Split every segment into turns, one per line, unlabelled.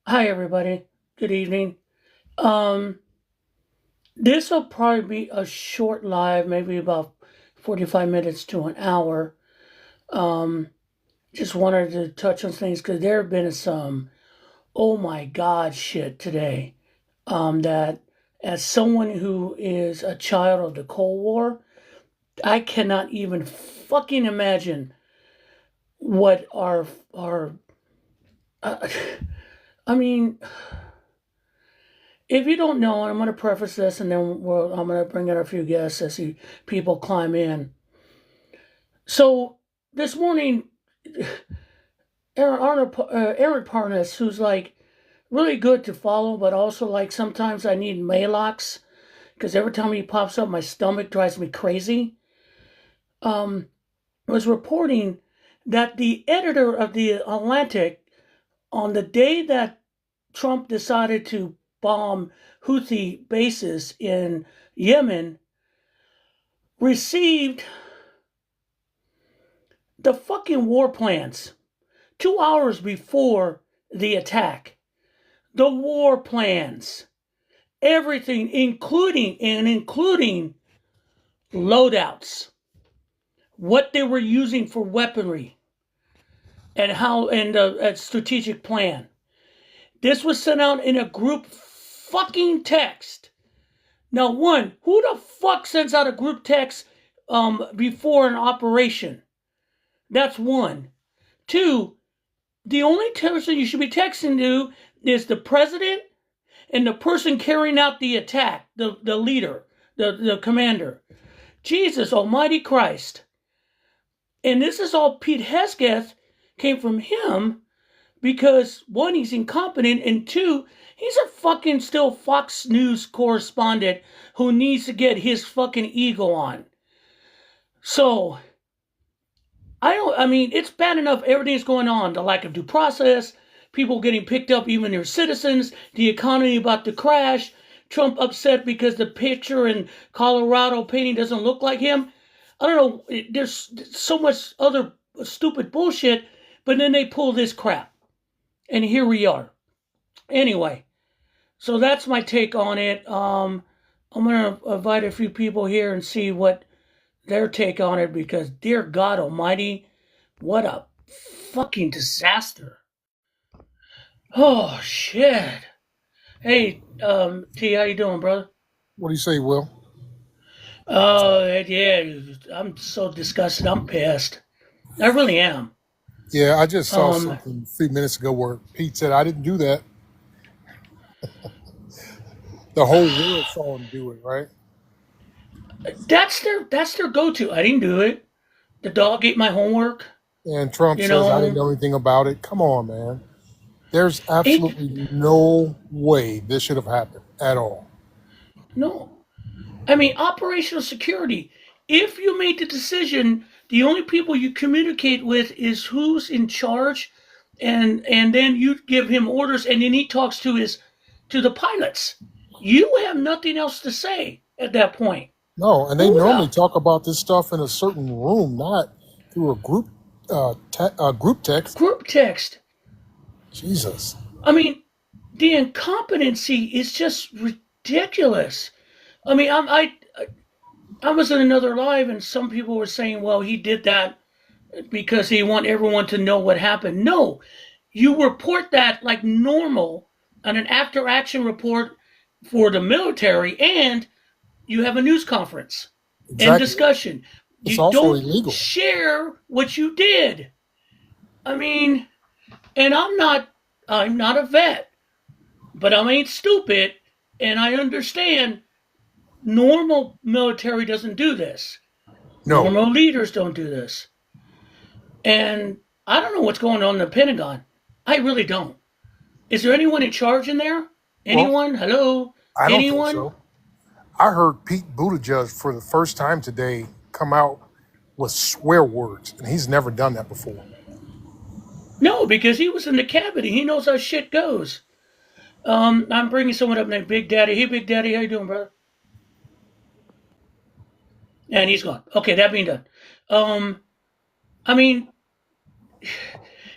Hi, everybody. Good evening. Um, this will probably be a short live, maybe about 45 minutes to an hour. Um, just wanted to touch on things because there have been some, oh my God, shit today. That as someone who is a child of the Cold War, I cannot even fucking imagine what our, uh, I mean, if you don't know, and I'm going to preface this, and then I'm going to bring in a few guests as people climb in. So this morning, Aaron Parnas, who's like really good to follow, but also like sometimes I need Malox because every time he pops up, my stomach drives me crazy. Um, was reporting that the editor of the Atlantic, on the day that Trump decided to bomb Houthi bases in Yemen, received the fucking war plans 2 hours before the attack. The war plans, everything, including loadouts, what they were using for weaponry, and how and a strategic plan. This was sent out in a group fucking text. Now, one, who the fuck sends out a group text before an operation? That's one. Two, the only person you should be texting to is the president and the person carrying out the attack, the leader, the commander. Jesus Almighty Christ. And this is all Pete Hesketh came from him because one, he's incompetent, and two, he's a fucking still Fox News correspondent who needs to get his fucking ego on. So I mean, it's bad enough everything's going on, the lack of due process, people getting picked up, even their citizens, the economy about to crash, Trump upset because the picture in Colorado painting doesn't look like him. I don't know, there's so much other stupid bullshit, but then they pull this crap. And here we are. Anyway, so that's my take on it. I'm going to invite a few people here and see what their take on it because, dear God Almighty, what a fucking disaster. Oh, shit. Hey, T, how you doing, brother?
What do you say, Will?
Oh, yeah, I'm so disgusted. I'm pissed. I really am.
Yeah, I just saw
Um,
something a few minutes ago where Pete said, I didn't do that. The whole world saw him do it, right?
that's their go-to. I didn't do it. The dog ate my homework.
And Trump
You
says, I didn't
know,
know anything about it. Come on, man. There's
ate.
absolutely no way this should have happened at all.
No, I mean, operational security. If you made the decision, the only people you communicate with is who's in charge, and then you give him orders, and then he talks to the pilots. You have nothing else to say at that point.
No, and they
Who
normally
the
talk about this stuff in a certain room, not through a group text.
group text?
Jesus.
I mean, the incompetency is just ridiculous. I mean, I was in another live, and some people were saying, "Well, he did that because he want everyone to know what happened." No, you report that like normal on an after action report for the military, and you have a news conference and
Exactly.
discussion.
It's
You
also
don't
illegal.
share what you did. I mean, and I'm not a vet, but I ain't stupid, and I understand normal military doesn't do this.
No.
Normal leaders don't do this. And I don't know what's going on in the Pentagon. I really don't. Is there anyone in charge in there?
Well,
Anyone? Hello?
I don't think
Anyone?
so. I heard Pete Buttigieg for the first time today come out with swear words, and he's never done that before.
No, because he was in the cabinet. He knows how shit goes. I'm bringing someone up named Big Daddy. Hey, Big Daddy, how you doing, brother? And he's gone. Okay, that being done. Um, I mean,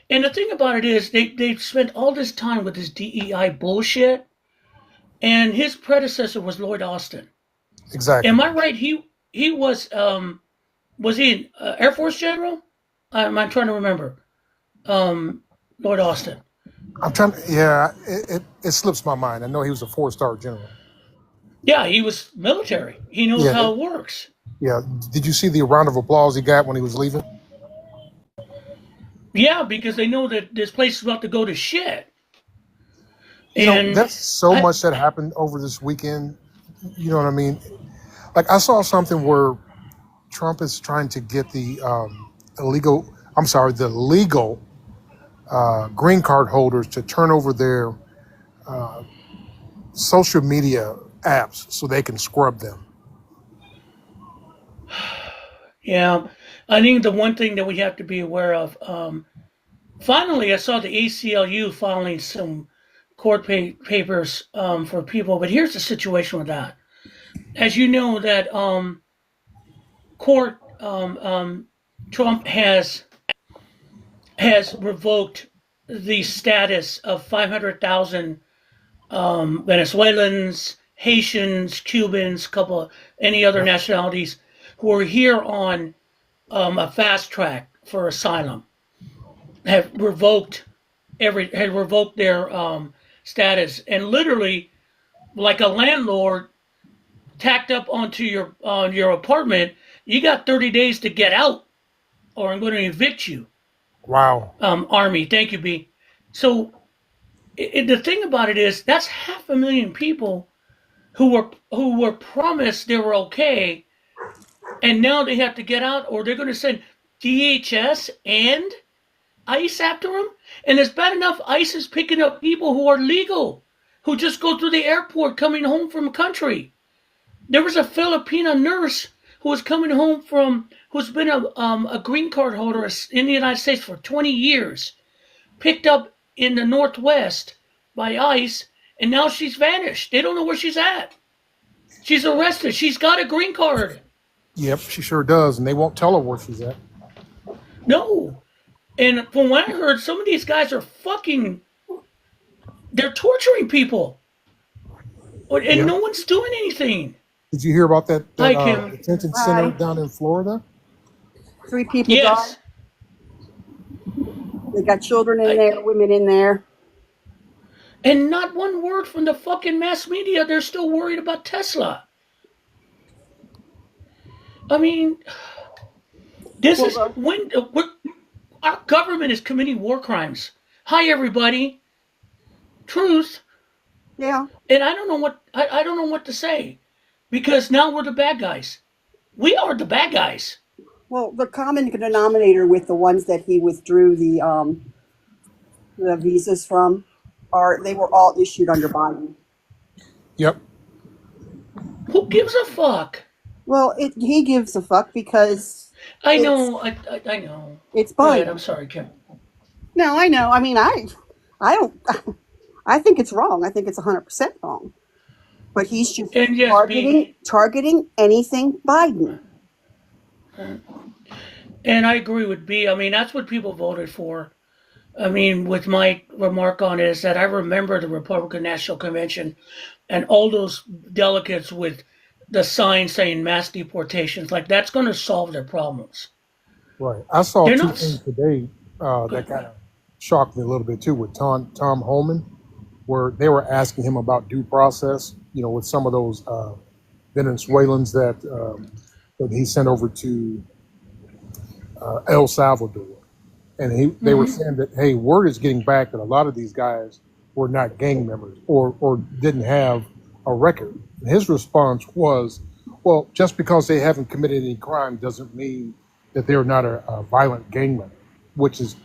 And the thing about it is, they spent all this time with this DEI bullshit, and his predecessor was Lloyd Austin.
Exactly.
Am I right? He was he an Air Force general? I'm trying to remember. Lloyd Austin.
I'm trying. Yeah, it slips my mind. I know he was a 4-star general.
Yeah, he was military. He knows
Yeah,
how it works.
yeah. Did you see the round of applause he got when he was leaving?
Yeah, because they know that this place is about to go to shit.
You know,
And
that's so
I,
much that happened over this weekend. You know what I mean? Like I saw something where Trump is trying to get the illegal. I'm sorry, the legal green card holders to turn over their social media apps so they can scrub them.
yeah, I think the one thing that we have to be aware of. Finally, I saw the ACLU filing some papers for people, but here's the situation with that. As you know, that court Trump has revoked the status of 500,000 Venezuelans, Haitians, Cubans, couple any other
Yep.
nationalities who are here on a fast track for asylum have revoked their status, and literally like a landlord tacked up onto your on your apartment, you got 30 days to get out, or I'm going to evict you.
Wow.
Army, thank you, B. So the thing about it is that's 500,000 people who were promised they were okay, and now they have to get out, or they're going to send DHS and ICE after them. And it's bad enough ICE is picking up people who are legal, who just go through the airport coming home from country. There was a Filipina nurse who was coming home who's been a green card holder in the United States for 20 years, picked up in the Northwest by ICE, and now she's vanished. They don't know where she's at. She's arrested. She's got a green card.
Yep, she sure does, and they won't tell her where she's at.
No. And from what I heard, some of these guys are they're torturing people. And
Yep.
no one's doing anything.
Did you hear about that
Hi, Kim.
detention center
Hi.
down in Florida?
3 people died.
Yes.
They got children in
I,
there, women in there.
and not one word from the fucking mass media. They're still worried about Tesla. I mean, this
Well,
is when our government is committing war crimes. Hi, everybody. Truth.
yeah.
And I don't know what to say, because now we're the bad guys. We are the bad guys.
Well, the common denominator with the ones that he withdrew the visas from are they were all issued under Biden.
Yep.
Who gives a fuck?
Well, he gives a fuck because
I
it's
know. I know.
it's
Go ahead.
Biden.
I'm sorry, Kim.
No, I know. I mean, I don't. I think it's wrong. I think it's 100% wrong. But he's just
And yes, B.
targeting anything Biden.
And I agree with B. I mean, that's what people voted for. I mean, with my remark on it is that I remember the Republican National Convention and all those delegates with the sign saying mass deportations. Like, that's going to solve their problems.
Right. I saw
They're
two
not.
things today that kind of shocked me a little bit too with Tom Homan, where they were asking him about due process. You know, with some of those Venezuelans that he sent over to El Salvador, and they were saying that hey, word is getting back that a lot of these guys were not gang members or didn't have a record. And his response was, well, just because they haven't committed any crime doesn't mean that they're not a violent gang member, which is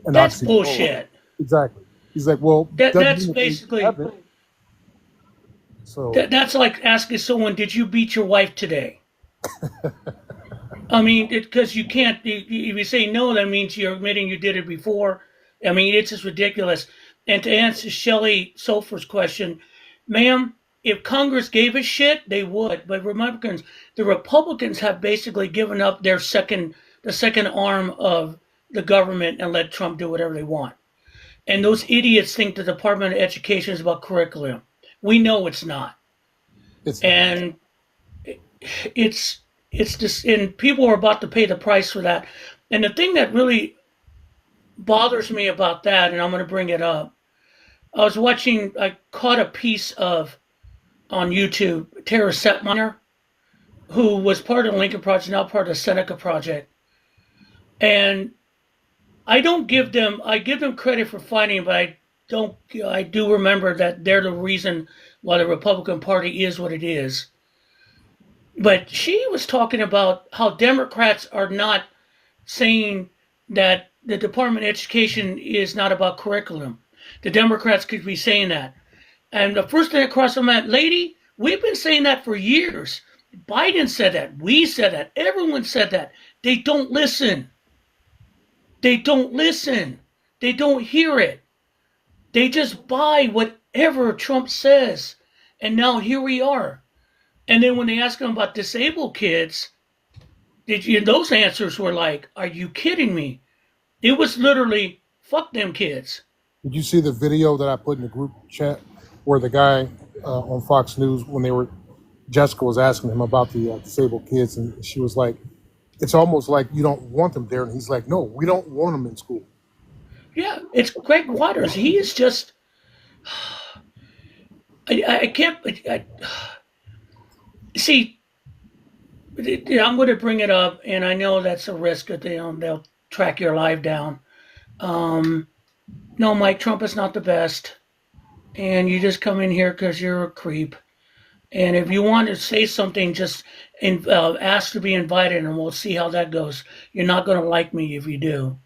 an
That's
oxymoron.
bullshit.
Exactly. He's like, well,
That's
doesn't mean that they
basically
haven't. So
that's like asking someone, "Did you beat your wife today?" I mean, because you can't. If you say no, that means you're admitting you did it before. I mean, it's just ridiculous. And to answer Shelley Sulphur's question, ma'am, if Congress gave a shit, they would. But the Republicans have basically given up the second arm of the government and let Trump do whatever they want. And those idiots think the Department of Education is about curriculum. We know it's not.
It's not.
And it's just, and people are about to pay the price for that. And the thing that really bothers me about that, and I'm going to bring it up, I caught a piece of, on YouTube, Tara Setminer, who was part of the Lincoln Project, now part of the Seneca Project. And I give them credit for fighting, but I do remember that they're the reason why the Republican Party is what it is. But she was talking about how Democrats are not saying that the Department of Education is not about curriculum. The Democrats could be saying that. And the first thing that crossed my mind, lady, we've been saying that for years. Biden said that. We said that. Everyone said that. They don't listen. They don't listen. They don't hear it. They just buy whatever Trump says. And now here we are. And then when they ask them about disabled kids, those answers were like, are you kidding me? It was literally, fuck them kids.
Did you see the video that I put in the group chat where the guy on Fox News, when Jessica was asking him about the disabled kids, and she was like, it's almost like you don't want them there. And he's like, no, we don't want them in school.
Yeah, it's Greg Waters. He is just, I can't, see, I'm going to bring it up, and I know that's a risk that they'll track your live down. No, Mike, Trump is not the best, and you just come in here because you're a creep. And if you want to say something, just ask to be invited, and we'll see how that goes. You're not going to like me if you do.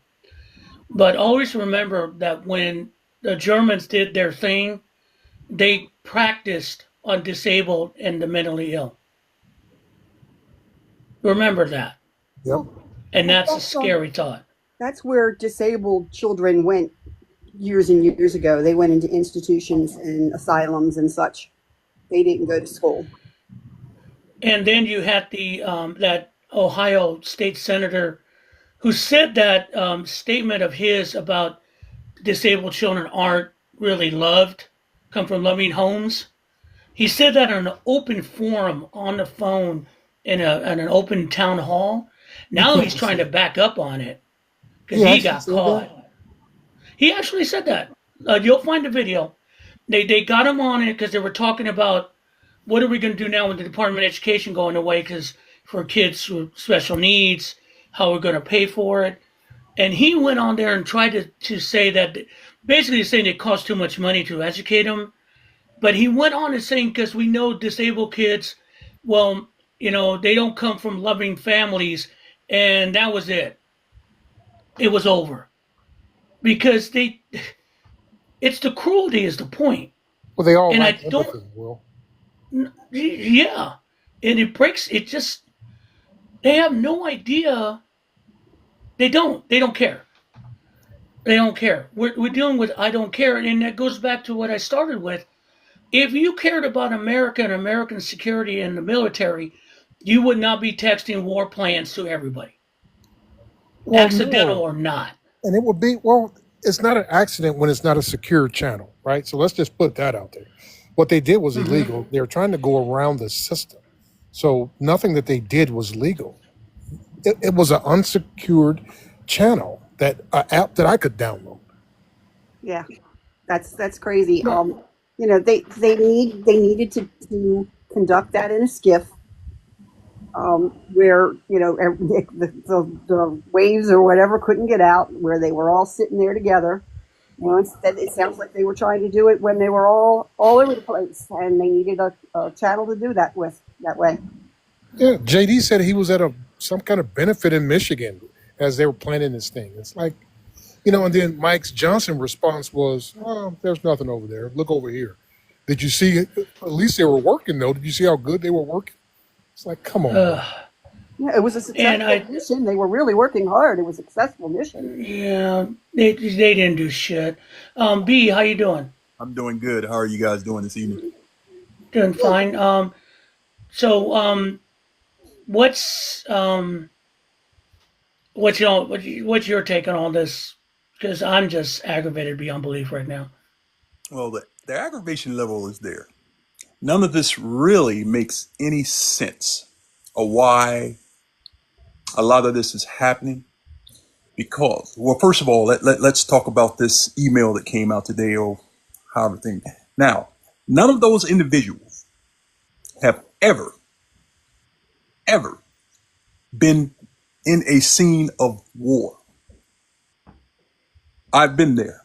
But always remember that when the Germans did their thing, they practiced on disabled and the mentally ill. Remember that.
Yep.
And that's a scary thought.
That's where disabled children went years and years ago. They went into institutions and asylums and such. They didn't go to school.
And then you had that Ohio state senator who said that statement of his about disabled children aren't really loved, come from loving homes. He said that in an open forum on the phone in an open town hall. Now he's trying to back up on it because he got caught. He actually said that. You'll find the video. They got him on it because they were talking about what are we going to do now with the Department of Education going away because for kids with special needs, how we're going to pay for it. And he went on there and tried to say that, basically saying it costs too much money to educate them. But he went on and saying, because we know disabled kids, well, they don't come from loving families. And that was it. It was over. Because it's the cruelty is the point.
Well, they all
and
like
I don't,
empathy, Will.
Yeah. And they have no idea. They don't care. They don't care. We're dealing with I don't care. And that goes back to what I started with. If you cared about America and American security and the military, you would not be texting war plans to everybody. Well, accidental or not.
And it would be, it's not an accident when it's not a secure channel, right? So let's just put that out there. What they did was illegal. They were trying to go around the system. So nothing that they did was legal. It was an unsecured channel app that I could download.
Yeah, that's crazy. They needed to conduct that in a skiff, where the waves or whatever couldn't get out, where they were all sitting there together. Instead, it sounds like they were trying to do it when they were all over the place, and they needed a channel to do that way.
Yeah, JD said he was at some kind of benefit in Michigan as they were planning this thing. It's like, and then Mike Johnson's response was, there's nothing over there. Look over here. Did you see it? At least they were working, though. Did you see how good they were working? It's like, come on.
Yeah, it was a successful mission. They were really working hard. It was a successful mission.
Yeah, they didn't do shit. B, how you doing?
I'm doing good. How are you guys doing this evening?
Doing fine. So what's what's your take on all this? Because I'm just aggravated beyond belief right now.
Well, the aggravation level is there. None of this really makes any sense of why a lot of this is happening. Because, well, first of all, let's talk about this email that came out today or however thing. Now, none of those individuals have ever been in a scene of war. I've been there.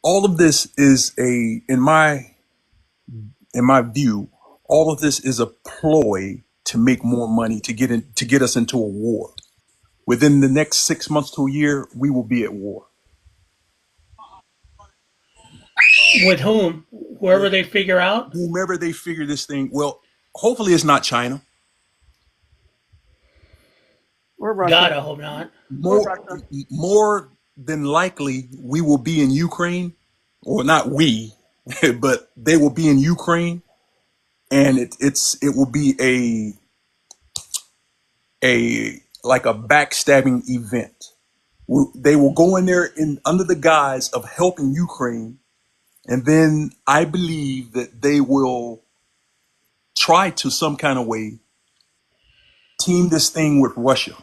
All of this is in my view, all of this is a ploy to make more money to get us into a war. Within the next 6 months to a year, we will be at war
With whom? Whoever
with
they figure out?
whomever they figure this thing. Well, hopefully it's not China.
Or Russia.
God, I hope not.
Or
More
Russia.
more than likely, we will be in Ukraine, or not we, but they will be in Ukraine, and it will be a like a backstabbing event. They will go in there in under the guise of helping Ukraine, and then I believe that they will try to some kind of way team this thing with Russia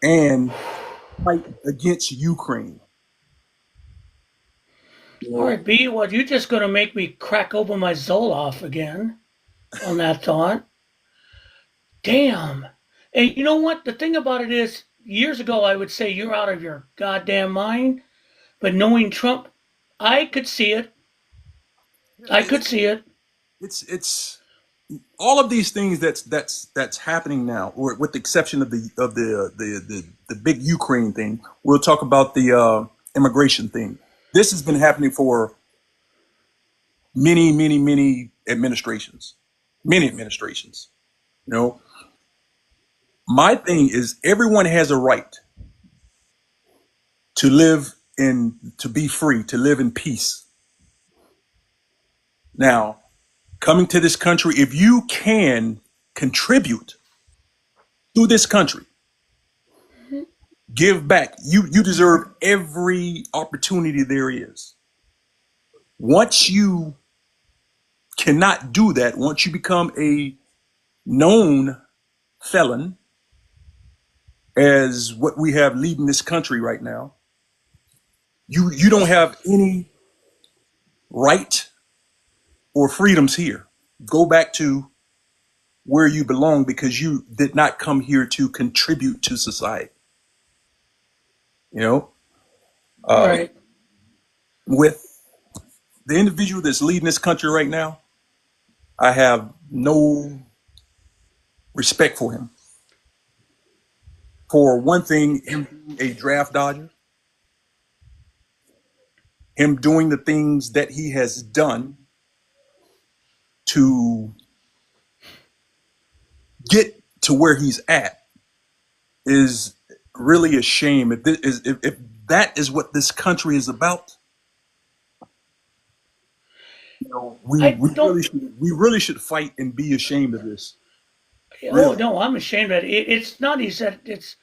and fight against Ukraine. You
All
know,
right, B, well, you're just going to make me crack open my Zoloft again on that thought. Damn. And you know what? The thing about it is, years ago, I would say you're out of your goddamn mind. But knowing Trump, I could see it. I could see it.
it's all of these things that's happening now, or with the exception of the big Ukraine thing. We'll talk about the immigration thing. This has been happening for many administrations, many administrations. You know, my thing is everyone has a right to live to be free, to live in peace. Now, coming to this country, if you can contribute to this country, give back. You deserve every opportunity there is. Once you cannot do that, once you become a known felon, as what we have leading this country right now, you don't have any right or freedoms here. Go back to where you belong because you did not come here to contribute to society. You know,
Right.
with the individual that's leading this country right now, I have no respect for him. For one thing, him being a draft dodger, him doing the things that he has done to get to where he's at is really a shame. If that is what this country is about, you know,
I don't.
we really should fight and be ashamed of this.
Oh
Really.
no, I'm ashamed of it. It's not. He said it's.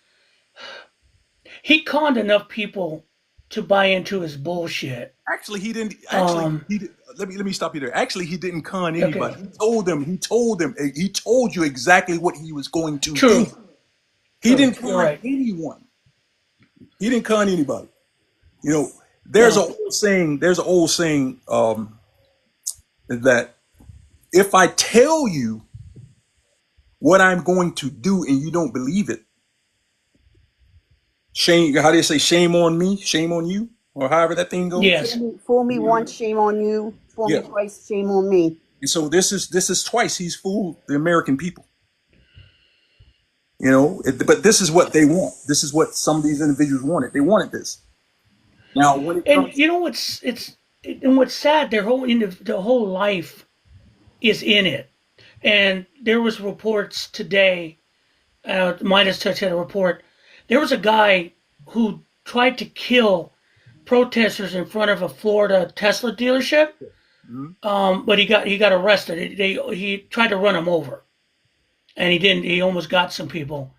He conned enough people to buy into his bullshit.
Actually, he didn't.
Um.
Let me stop you there. Actually, he didn't con
Okay.
anybody. He told them. He told you exactly what he was going to do.
True.
He
True.
didn't
You're
con
right.
anyone. He didn't con anybody. You know,
No.
There's an old saying that if I tell you what I'm going to do and you don't believe it, shame. How do you say? Shame on me. Shame on you, or however that thing goes.
Yes.
Fool me once, shame on you. Fool me
Yeah.
twice, shame on me.
And so this is twice he's fooled the American people. You know, but this is what they want. This is what some of these individuals wanted. They wanted this. Now, when it
And
comes,
you know what's sad? The whole life is in it. And there was reports today. Midas Touch had a report. There was a guy who tried to kill protesters in front of a Florida Tesla dealership.
Mhm.
But he got arrested. He tried to run him over. and he didn't. He almost got some people.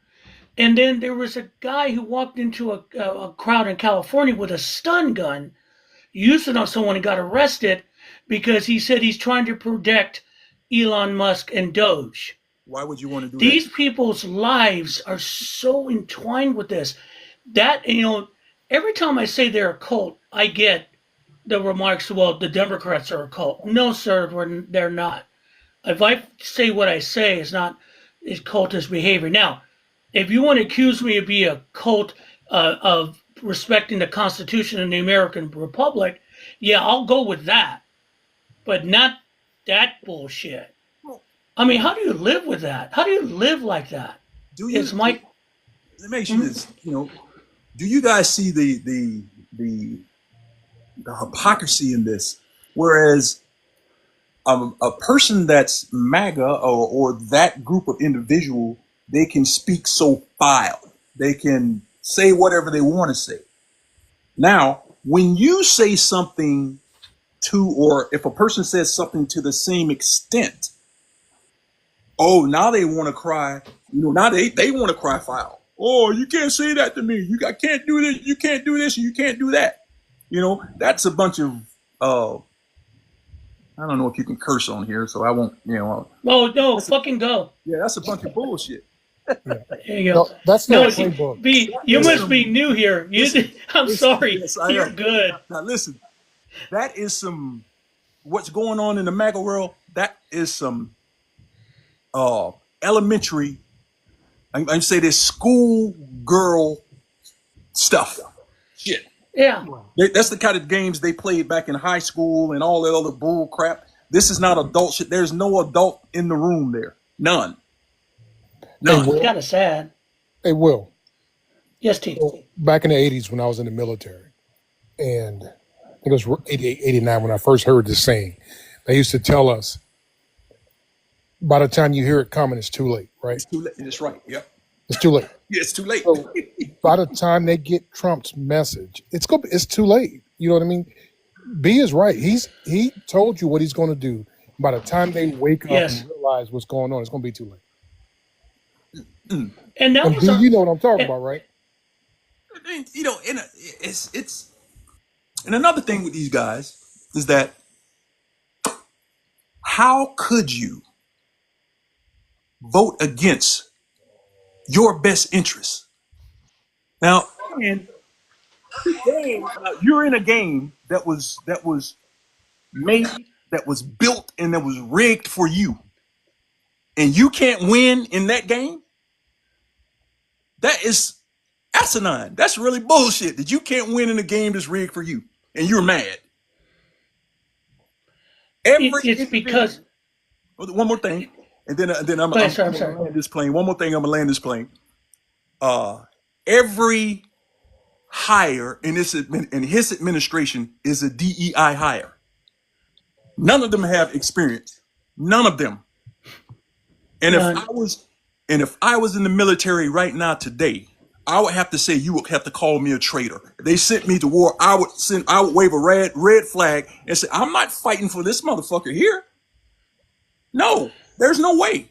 And then there was a guy who walked into a crowd in California with a stun gun, used it on someone and got arrested because he said he's trying to protect Elon Musk and Doge.
Why would you want to do that?
These people's lives are so entwined with this that, every time I say they're a cult, I get the remarks, well, the Democrats are a cult. No, sir, they're not. If I say what I say, it's cultist behavior. Now, if you want to accuse me of being a cult of respecting the Constitution and the American Republic, yeah, I'll go with that. But not that bullshit.
Well,
I mean, how do you live with that? How do you live like that?
do you?
It's my.
Let me ask you this. Do you guys see the hypocrisy in this? Whereas a person that's MAGA or that group of individual, they can speak so foul. They can say whatever they want to say. Now, when you say something to, or if a person says something to the same extent, oh, now they want to cry. Now they want to cry foul. Oh, you can't say that to me. I can't do this. You can't do this. And you can't do that. That's a bunch of I don't know if you can curse on here, so I won't.
Oh no, fucking go.
Yeah, that's a bunch of bullshit.
There you go.
No, that's
No,
not a playbook.
B, you must be new here. I'm sorry.
Yes, I
You're
am.
good.
Now listen, that is some what's going on in the MAGA world. That is some elementary. I say this school girl stuff. Shit.
Yeah.
That's the kind of games they played back in high school and all that other bull crap. This is not adult shit. There's no adult in the room there. None.
Hey,
None.
Will.
Kind of sad.
Hey, Will.
Yes, T.
So back in the 80s when I was in the military, and I think it was 88, 89 when I first heard this saying, they used to tell us, by the time you hear it coming, it's too late, right?
It's too late. That's right. Yep.
It's too late.
Yeah, it's too late.
So by the time they get Trump's message, it's too late. You know what I mean? B is right. He told you what he's going to do. By the time they wake up
Yes.
and realize what's going on, it's going to be too late.
And that
And
was
B,
a,
you know what I'm talking
and-
about, right?
It's and another thing with these guys is that how could you vote against your best interests? Now, and you're in a game that was made, that was built, and that was rigged for you, and you can't win in that game. That is asinine. That's really bullshit. That you can't win in a game that's rigged for you, and you're mad.
it's because.
One more thing, and then I'm
Go ahead, sir. I'm
gonna
sorry.
land this plane. One more thing, I'm gonna land this plane. Every hire in his administration is a DEI hire. None of them have experience. None of them. And
None.
if I was in the military right now today, I would have to say you would have to call me a traitor. If they sent me to war, I would wave a red flag and say, I'm not fighting for this motherfucker here. No, there's no way.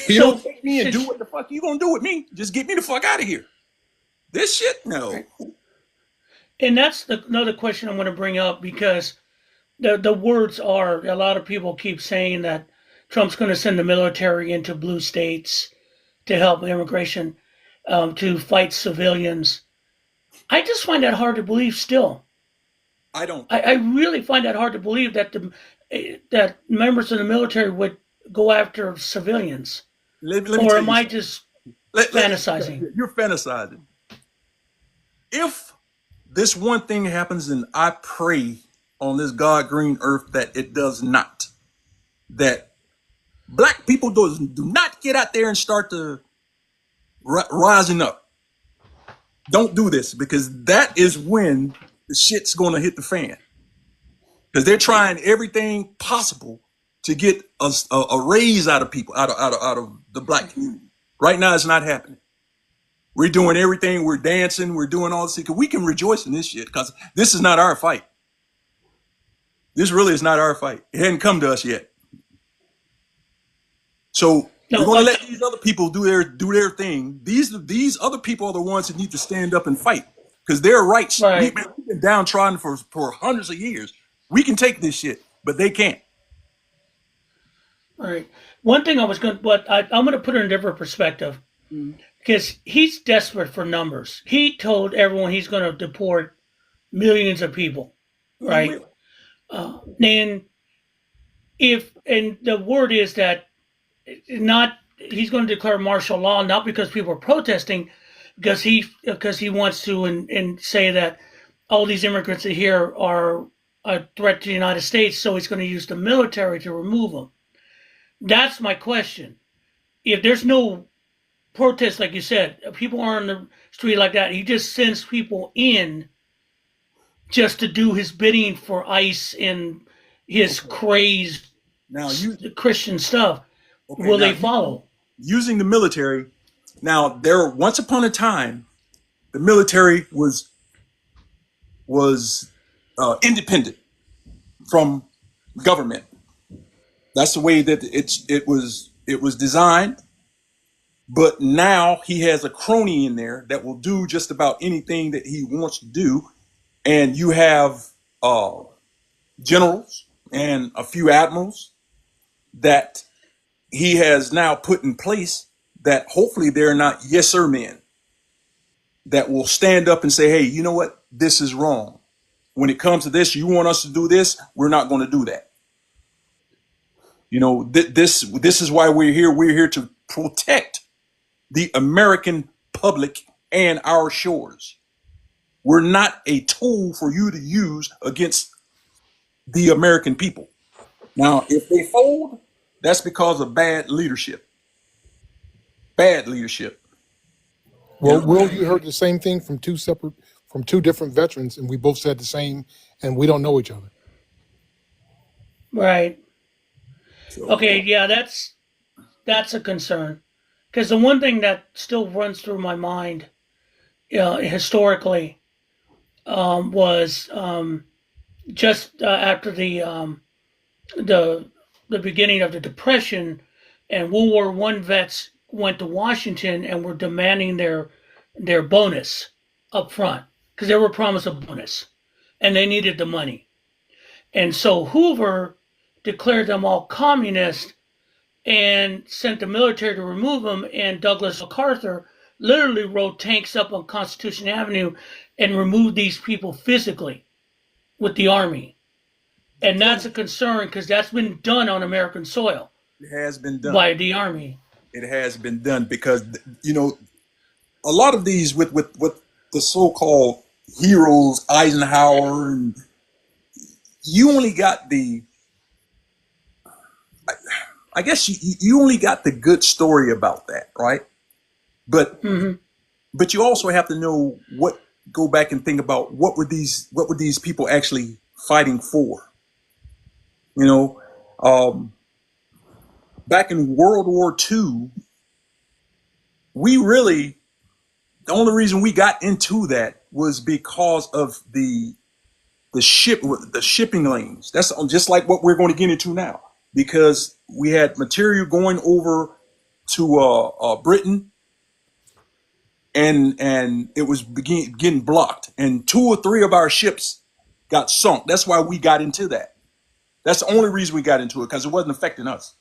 You
So,
don't take me and do what the fuck you gonna do with me. Just get me the fuck out of here. This shit, no.
and that's another question I'm going to bring up because the words are, a lot of people keep saying that Trump's going to send the military into blue states to help immigration, to fight civilians. I just find that hard to believe still.
I don't.
I really find that hard to believe that that members of the military would go after civilians.
Let me
Or
tell
am
you
I
something.
just
Let-
fantasizing?
You're fantasizing. If this one thing happens, and I pray on this God green earth that it does not, that black people do not get out there and start to rising up. Don't do this, because that is when the shit's going to hit the fan. Because they're trying everything possible to get a raise out of people, out of the black community. Right now, it's not happening. We're doing everything. We're dancing. We're doing all this. Because we can rejoice in this shit, because this is not our fight. This really is not our fight. It hadn't come to us yet. So we're
No,
going to let these other people do their thing. These other people are the ones that need to stand up and fight because their rights. We've
right,
been downtrodden for hundreds of years. We can take this shit, but they can't.
right. One thing I was going, but I'm going to put it in a different perspective
Mm.
because he's desperate for numbers. He told everyone he's going to deport millions of people,
He
right?
will.
And if and the word is that not he's going to declare martial law not because people are protesting, because he wants to and say that all these immigrants here are a threat to the United States, so he's going to use the military to remove them. That's my question. If there's no protest, like you said, people aren't on the street like that, he just sends people in just to do his bidding for ICE and his
Okay.
crazed
Mm.
Now you
Christian stuff.
okay
Will
now
they follow?
using the military. Now there once upon a time the military was independent from government. That's the way that it was designed. But now he has a crony in there that will do just about anything that he wants to do, and you have uh, generals and a few admirals that he has now put in place that hopefully they're not yes sir men that will stand up and say, hey, you know what, this is wrong. When it comes to this, you want us to do this, we're not going to do that. This is why we're here. We're here to protect the American public and our shores. We're not a tool for you to use against the American people. Now, if they fold, that's because of bad leadership. Bad leadership. You
Well,
know.
Will, you heard the same thing from from two different veterans, and we both said the same, and we don't know each other.
Right.
So
Okay, yeah, that's a concern. Because the one thing that still runs through my mind, historically, was just after the the beginning of the Depression, and World War I vets went to Washington and were demanding their bonus up front because they were promised a bonus, and they needed the money. And so Hoover declared them all communist and sent the military to remove them. And Douglas MacArthur literally rode tanks up on Constitution Avenue and removed these people physically with the army. And that's a concern because that's been done on American soil
it has been done.
by the army.
It has been done because a lot of these with the so-called heroes, Eisenhower, and you only got I guess you only got the good story about that, right? But
Hmm.
but you also have to know go back and think about what were these people actually fighting for? You know, um, back in World War II, we really the only reason we got into that was because of the shipping lanes. That's just like what we're going to get into now because we had material going over to Britain and it was getting blocked and two or three of our ships got sunk. That's why we got into that. That's the only reason we got into it because it wasn't affecting us.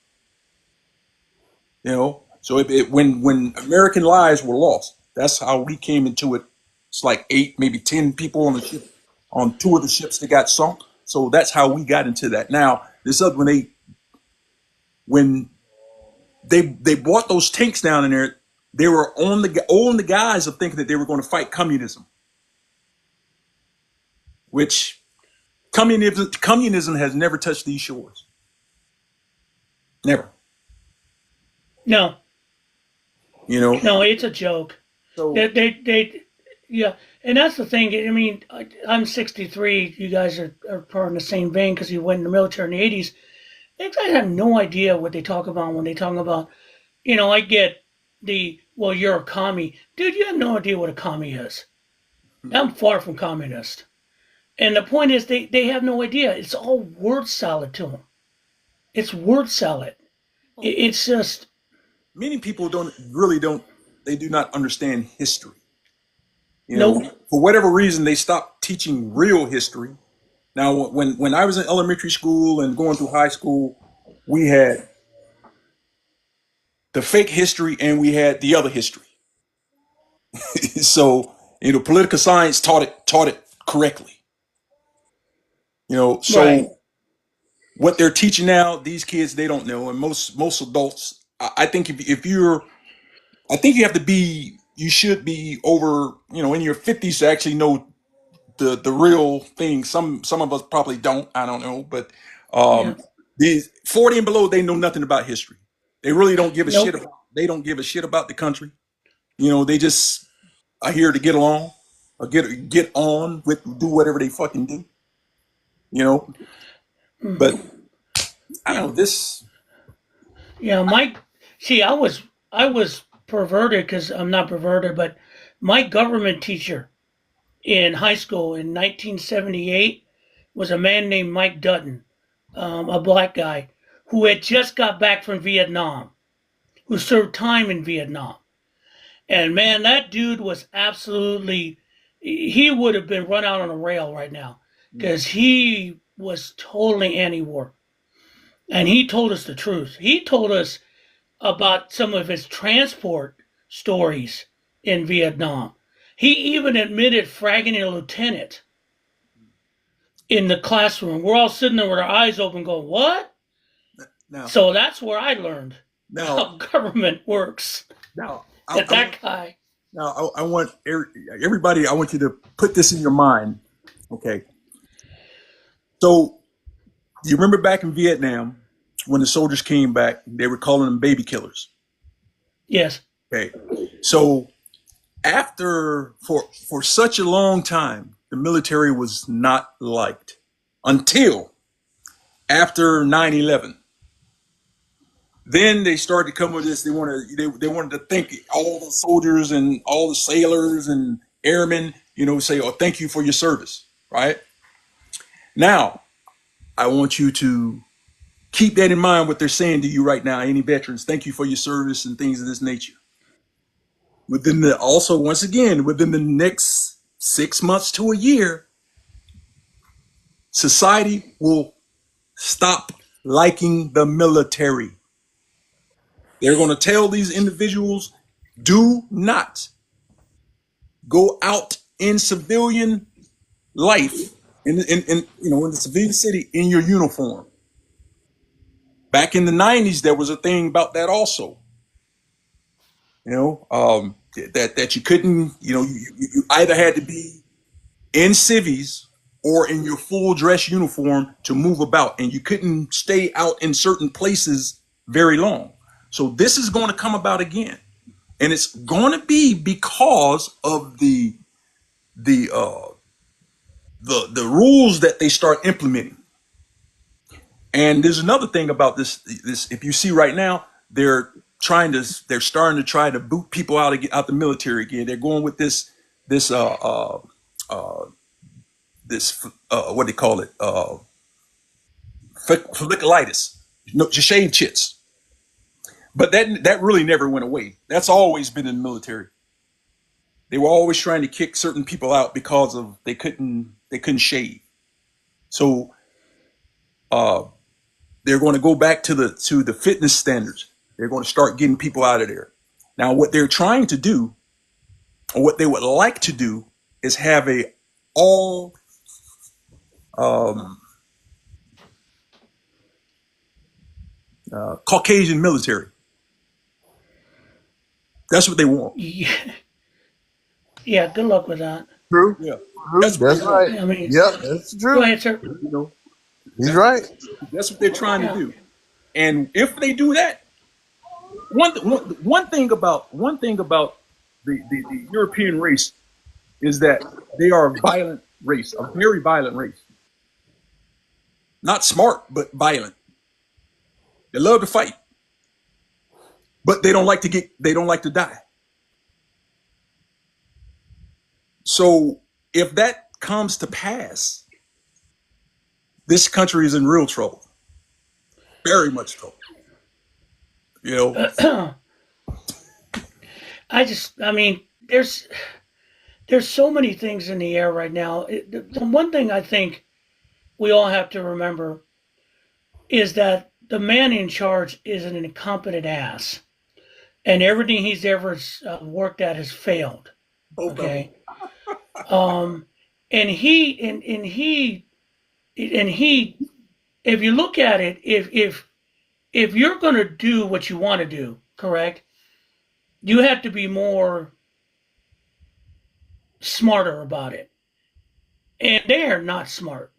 So when American lives were lost, that's how we came into it. It's like 8, maybe 10 people on the ship, on two of the ships that got sunk. So that's how we got into that. Now this other when they brought those tanks down in there, they were on the guise of thinking that they were going to fight communism, which communism has never touched these shores. Never.
No,
You know.
no, it's a joke.
So
Yeah, and that's the thing. I mean, I'm 63. You guys are part in the same vein because you went in the military in the 80s. These guys have no idea what they talk about when they talk about, I get well, you're a commie. Dude, you have no idea what a commie is. I'm far from communist. And the point is, they have no idea. It's all word salad to them. It's word salad. It's just
Many people they do not understand history. You
nope.
know, for whatever reason, they stopped teaching real history. Now, when I was in elementary school and going through high school, we had the fake history and we had the other history. So, political science taught it correctly.
Right.
So what they're teaching now, these kids they don't know, and most adults, I think I think you should be over, in your 50s to actually know the real thing. Some of us probably don't. I don't know, but
Yeah.
these 40 and below, they know nothing about history. They really don't give a shit
Nope.
about. They don't give a shit about the country. They just are here to get along or get on with do whatever they fucking do. You know, but I don't
Yeah.
know this.
Yeah. See, I was perverted because I'm not perverted, but my government teacher in high school in 1978 was a man named Mike Dutton, a black guy who had just got back from Vietnam, who served time in Vietnam. And man, that dude was absolutely, he would have been run out on a rail right now because he was totally anti war. And he told us the truth. He told us about some of his transport stories in Vietnam. He even admitted fragging a lieutenant in the classroom. We're all sitting there with our eyes open going, what?
Now,
So that's where I learned
now,
how government works.
now,
That that guy,
I want everybody. I want you to put this in your mind. Okay, so you remember back in Vietnam when the soldiers came back, they were calling them baby killers.
yes,
Okay, so for such a long time, the military was not liked until after 9/11. Then they started to come with this. They wanted to thank all the soldiers and all the sailors and airmen, say, "Oh, thank you for your service." Right now, I want you to keep that in mind. What they're saying to you right now, any veterans, thank you for your service and things of this nature. Once again, within the next 6 months to a year, society will stop liking the military. They're going to tell these individuals, do not go out in civilian life in the civilian city in your uniform. Back in the 90s, there was a thing about that also. That you couldn't, you either had to be in civvies or in your full dress uniform to move about, and you couldn't stay out in certain places very long. So this is going to come about again, and it's going to be because of the rules that they start implementing. And there's another thing about this. If you see right now, they're starting to try to boot people out the military again. They're going with this what do they call it, folliculitis, just shave chits. But that really never went away. That's always been in the military. They were always trying to kick certain people out because of they couldn't shave. So they're going to go back to the fitness standards. They're going to start getting people out of there. Now, what they're trying to do, or what they would like to do, is have a all Caucasian military. That's what they want.
yeah, yeah. Good luck with that.
True.
Yeah,
True.
that's what they
That's
want.
right.
I mean,
Yep, that's
go
true.
ahead, sir.
You know,
He's
that's
right.
that's what they're trying to
Yeah,
do. And if they do that, one thing about the European race is that they are a violent race, a very violent race. Not smart, but violent. They love to fight, but they don't like to die. So if that comes to pass, this country is in real trouble, very much trouble. You know,
I mean, there's so many things in the air right now. The one thing I think we all have to remember is that the man in charge is an incompetent ass, and everything he's ever worked at has failed.
both of them.
Okay, um, and he, if you look at it, if you're going to do what you want to do, correct, you have to be more smarter about it, and they're not smart.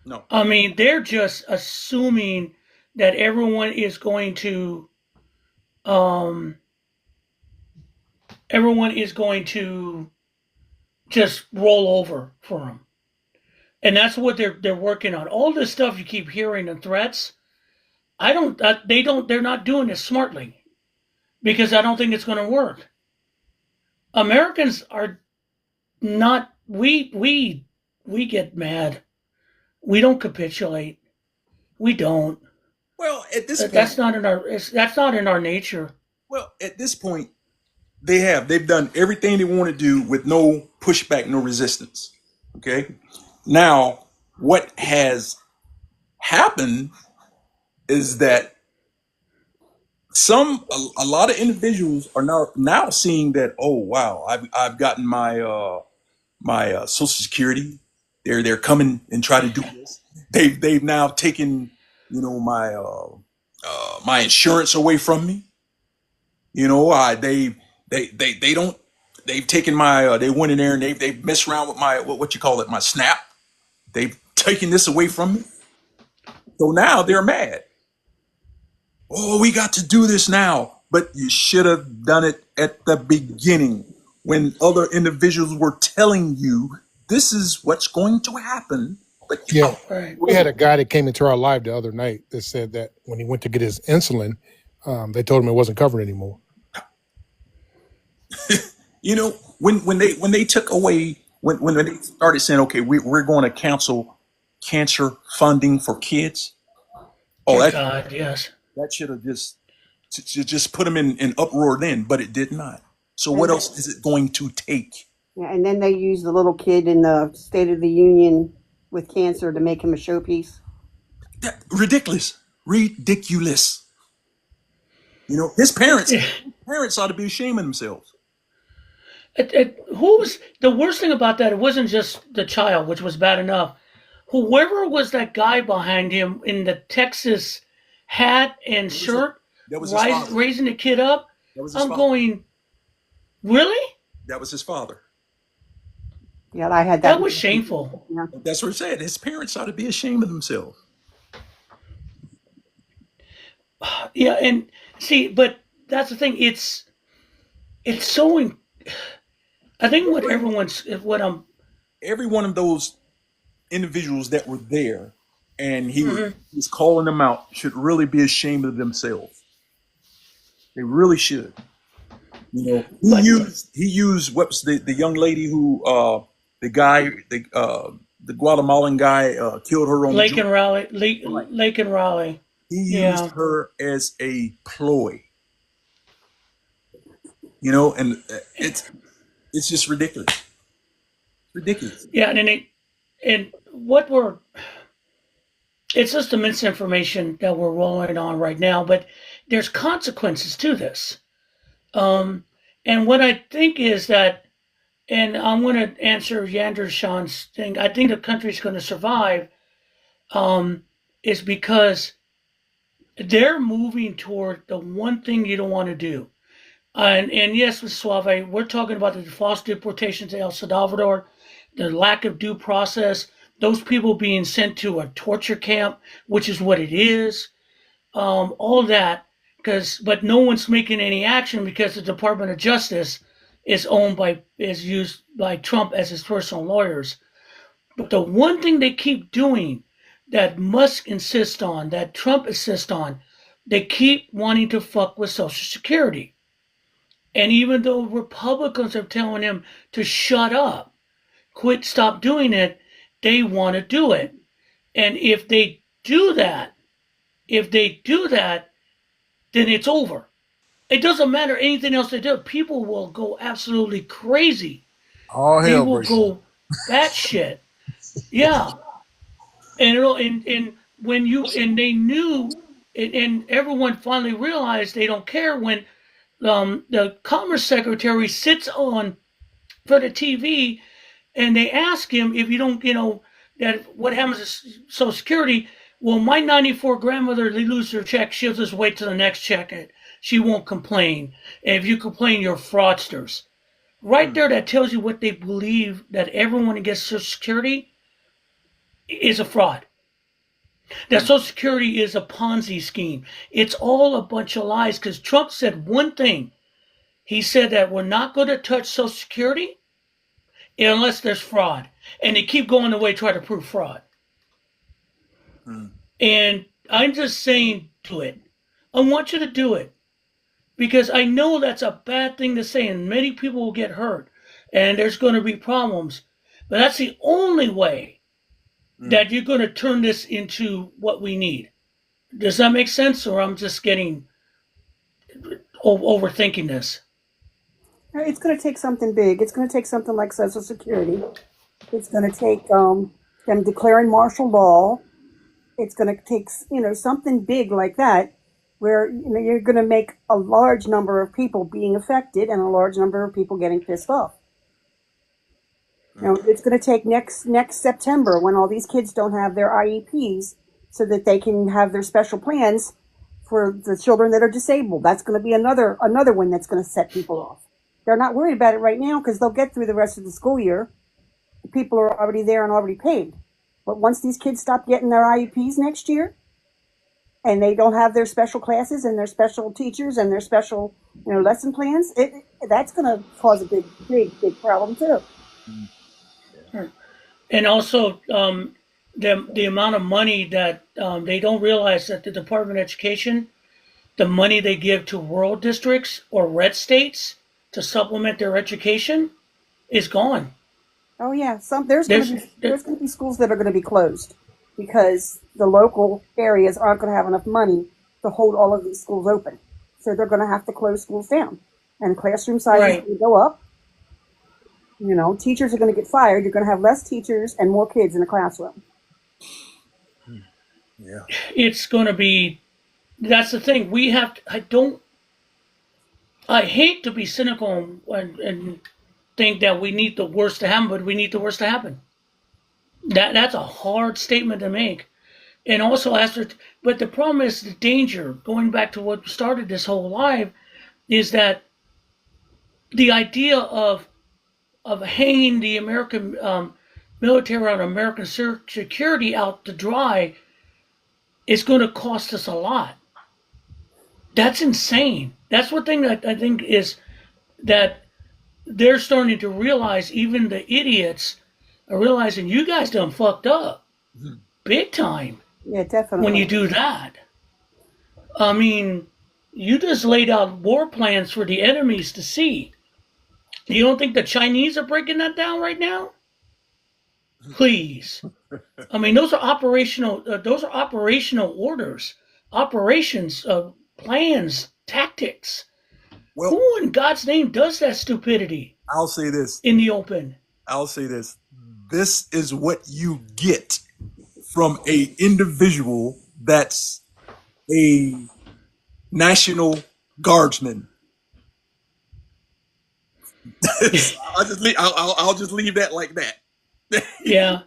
No.
I mean, they're just assuming that um, everyone is going to just roll over for them, and that's what they're working on. All this stuff you keep hearing and threats. I don't. They don't. They're not doing this smartly because I don't think it's going to work. Americans are not. We get mad. We don't capitulate. We don't.
Well, at this point,
That's not in our. That's not in our nature.
well, at this point, they've done everything they want to do with no pushback, no resistance. Okay. Now, what has happened is that a lot of individuals are now seeing that, oh wow, I've gotten my Social Security. They're coming and try to do this. They've now taken, my insurance away from me. They don't. They've taken my. They went in there and they messed around with my what you call it, my SNAP. They've taken this away from me. So now they're mad. Oh, we got to do this now, but you should have done it at the beginning when other individuals were telling you this is what's going to happen. But
Yeah,
Right.
we had a guy that came into our live the other night that said that when he went to get his insulin, they told him it wasn't covered anymore.
when they took away when they started saying, okay, we're going to cancel cancer funding for kids. Oh,
Dear
that
God, yes.
that should have just put them in uproar then, but it did not. So what
And
else is it going to take?
yeah, and then they use the little kid in the State of the Union with cancer to make him a showpiece.
Ridiculous. His parents ought to be ashamed of themselves.
Who was the worst thing about that? It wasn't just the child, which was bad enough. Whoever was that guy behind him in the Texas hat and
That was his,
shirt,
that was his father.
raising the kid up,
That was his
I'm
father.
going, really?
That was his father.
Yeah, I had
That
that.
was shameful.
Yeah.
That's what it said. His parents ought to be ashamed of themselves.
Yeah, and see, but that's the thing. It's so. I think what I'm.
Every one of those individuals that were there and he
Mhm.
was calling them out should really be ashamed of themselves. They really should. He
But
used what was the young lady who the guy the Guatemalan guy killed her on the
Lake
joint.
and Raleigh,
Right.
Lake and Raleigh.
He used
Yeah,
her as a ploy. And it's just ridiculous. Ridiculous.
yeah, and what we're. It's just the misinformation that we're rolling on right now, but there's consequences to this. Um, and what I think is that, and I'm going to answer Yander Sean's thing. I think the country's going to survive, um, is because they're moving toward the one thing you don't want to do. And yes, Ms. Suave, we're talking about the false deportations to El Salvador, the lack of due process, those people being sent to a torture camp, which is what it is, all that. But no one's making any action because the Department of Justice is used by Trump as his personal lawyers. But the one thing they keep doing that Musk insists on, that Trump insists on, they keep wanting to fuck with Social Security. And even though Republicans are telling him to shut up, stop doing it, they want to do it. And if they do that, then it's over. It doesn't matter anything else they do. People will go absolutely crazy.
All
They
hell
will
breaks loose.
go batshit. Yeah, and when you and they knew, and everyone finally realized they don't care when the Commerce Secretary sits on for the TV and they ask him if you don't, that what happens to Social Security. Well, my 94 grandmother, they lose her check, she'll just wait till the next check. She won't complain. And if you complain, you're fraudsters. Right there, that tells you what they believe, that everyone who gets Social Security is a fraud. That Social Security is a Ponzi scheme. It's all a bunch of lies because Trump said one thing. He said that we're not going to touch Social Security unless there's fraud. And they keep going away trying to prove fraud. And I'm just saying, do it. I want you to do it. Because I know that's a bad thing to say, and many people will get hurt, and there's going to be problems. But that's the only way that you're going to turn this into what we need. Does that make sense, or I'm just getting overthinking this?
It's going to take something big. It's going to take something like Social Security. It's going to take them declaring martial law. It's going to take something big like that, where you're going to make a large number of people being affected and a large number of people getting pissed off. It's going to take next September, when all these kids don't have their IEPs, so that they can have their special plans for the children that are disabled. That's going to be another one that's going to set people off. They're not worried about it right now because they'll get through the rest of the school year. The people are already there and already paid. But once these kids stop getting their IEPs next year, and they don't have their special classes and their special teachers and their special, lesson plans, that's going to cause a big problem too.
And also, the amount of money that they don't realize that the Department of Education, the money they give to rural districts or red states to supplement their education, is gone.
Oh yeah, there's going to be schools that are going to be closed because the local areas aren't going to have enough money to hold all of these schools open. So they're going to have to close schools down, and classroom sizes will go up. Teachers are going to get fired. You're going to have less teachers and more kids in the classroom.
Yeah.
It's going to be, that's the thing. I hate to be cynical and think that we need the worst to happen, but we need the worst to happen. That's a hard statement to make. And also but the problem is the danger, going back to what started this whole live, is that the idea of hanging the American military on American security out to dry is going to cost us a lot. That's insane. That's one thing that I think is that they're starting to realize, even the idiots are realizing, you guys done fucked up big time.
Yeah, definitely.
When you do that. I mean, you just laid out war plans for the enemies to see. You don't think the Chinese are breaking that down right now? Please. I mean, those are operational orders, operations, plans, tactics.
Well,
who in God's name does that stupidity
I'll say this.
in the open?
I'll say this. This is what you get from a individual that's a National Guardsman. I'll just leave that like that.
Yeah.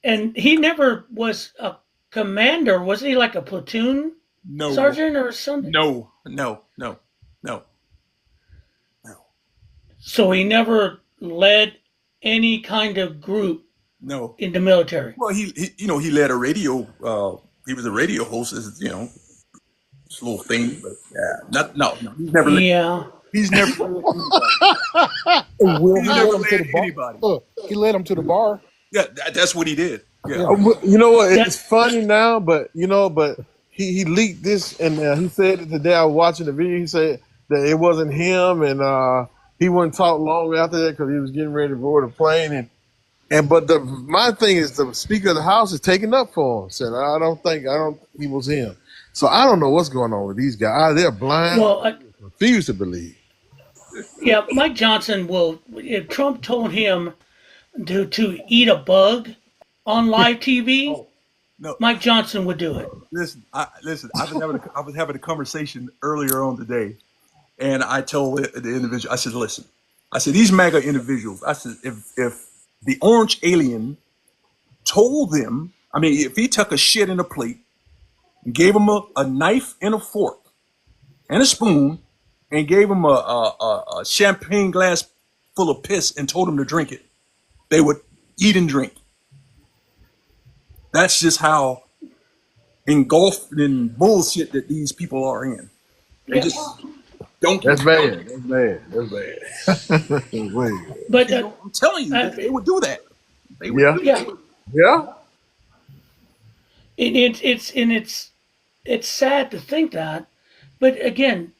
and he never was a commander. Wasn't he like a platoon sergeant or something?
No.
So he never led any kind of group
No.
in the military.
Well, he led a radio. He was a radio host, as this little thing. But no. He's never.
Yeah.
He's never.
Will,
He's
he
never
led him to
led
the bar.
anybody.
Look, he led him to the bar.
Yeah, that's what he did. Yeah.
You know what?
That-
It's funny now, but he leaked this, and he said it today. I was watching the video. He said that it wasn't him, and he wouldn't talk long after that because he was getting ready to board a plane. But my thing is, the Speaker of the House is taking up for him. Said I don't think he was him. So I don't know what's going on with these guys. They're blind,
Well,
refuse to believe.
yeah, Mike Johnson will. If Trump told him to eat a bug on live TV,
Oh no,
Mike Johnson would do it.
listen, listen. I was having a conversation earlier on today, and I told the individual, I said, listen, I said these MAGA individuals, I said if the orange alien told them, I mean, if he took a shit in a plate and gave them a knife and a fork and a spoon and gave them a champagne glass full of piss and told them to drink it, they would eat and drink. That's just how engulfed in bullshit that these people are in. They
Yeah,
just don't
That's
care.
bad. That's bad. That's bad. That's bad.
but
I'm telling you, they would do that. They would
Yeah.
do
yeah,
that.
Yeah.
it's sad to think that, but again,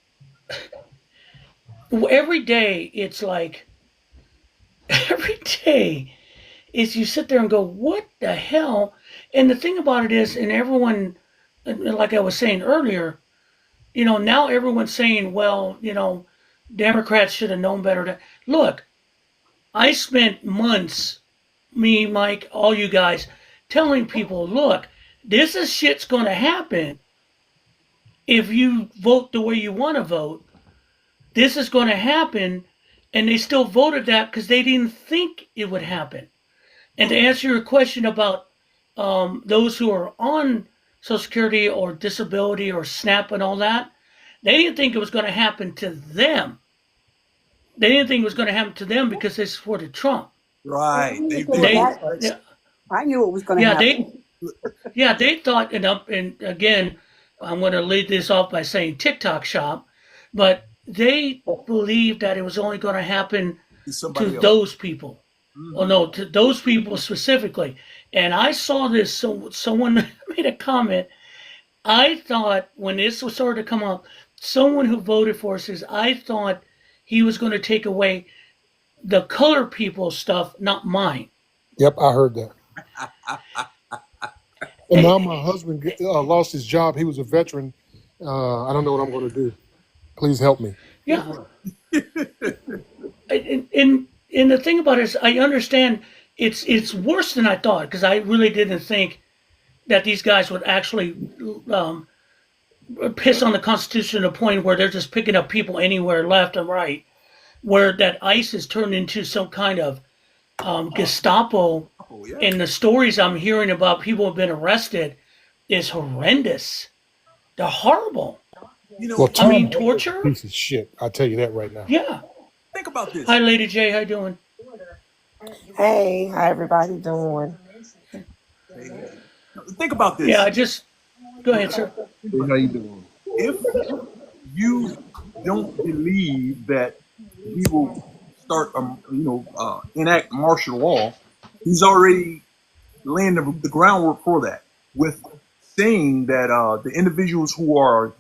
every day it's like every day is you sit there and go, what the hell? And the thing about it is, and everyone, like I was saying earlier, now everyone's saying, well, Democrats should have known better. Look, I spent months, me, Mike, all you guys, telling people, look, this is shit's going to happen if you vote the way you want to vote. This is going to happen. And they still voted that because they didn't think it would happen. And to answer your question about those who are on Social Security or disability or SNAP and all that, they didn't think it was going to happen to them. They didn't think it was going to happen to them because they supported Trump.
Right.
I
They,
knew
they,
They,
that was.
yeah,
I knew it was going to
yeah,
happen.
they thought, and again, I'm going to lead this off by saying TikTok shop, but they believed that it was only going to happen
to
to
somebody else.
those people. Well, no, to those people specifically. And I saw this. So someone made a comment. I thought when this was started to come up, someone who voted for us says, I thought he was going to take away the color people stuff, not mine.
Yep, I heard that. And now my husband lost his job. He was a veteran. I don't know what I'm going to do. Please help me.
Yeah. And the thing about it is, I understand it's worse than I thought because I really didn't think that these guys would actually piss on the Constitution to the point where they're just picking up people anywhere, left and right, where that ICE has turned into some kind of Gestapo.
Oh, yeah.
And the stories I'm hearing about people who have been arrested is horrendous. They're horrible.
You know,
Well,
I mean,
Tom Homan is a
torture?
piece of shit. I'll tell you that right now.
Yeah.
think about this.
Hi, Lady J. How you doing?
Hey, how everybody doing?
Think about this.
Yeah, go ahead, sir.
Hey, how you doing?
If you don't believe that he will start, enact martial law, he's already laying the groundwork for that with saying that the individuals who are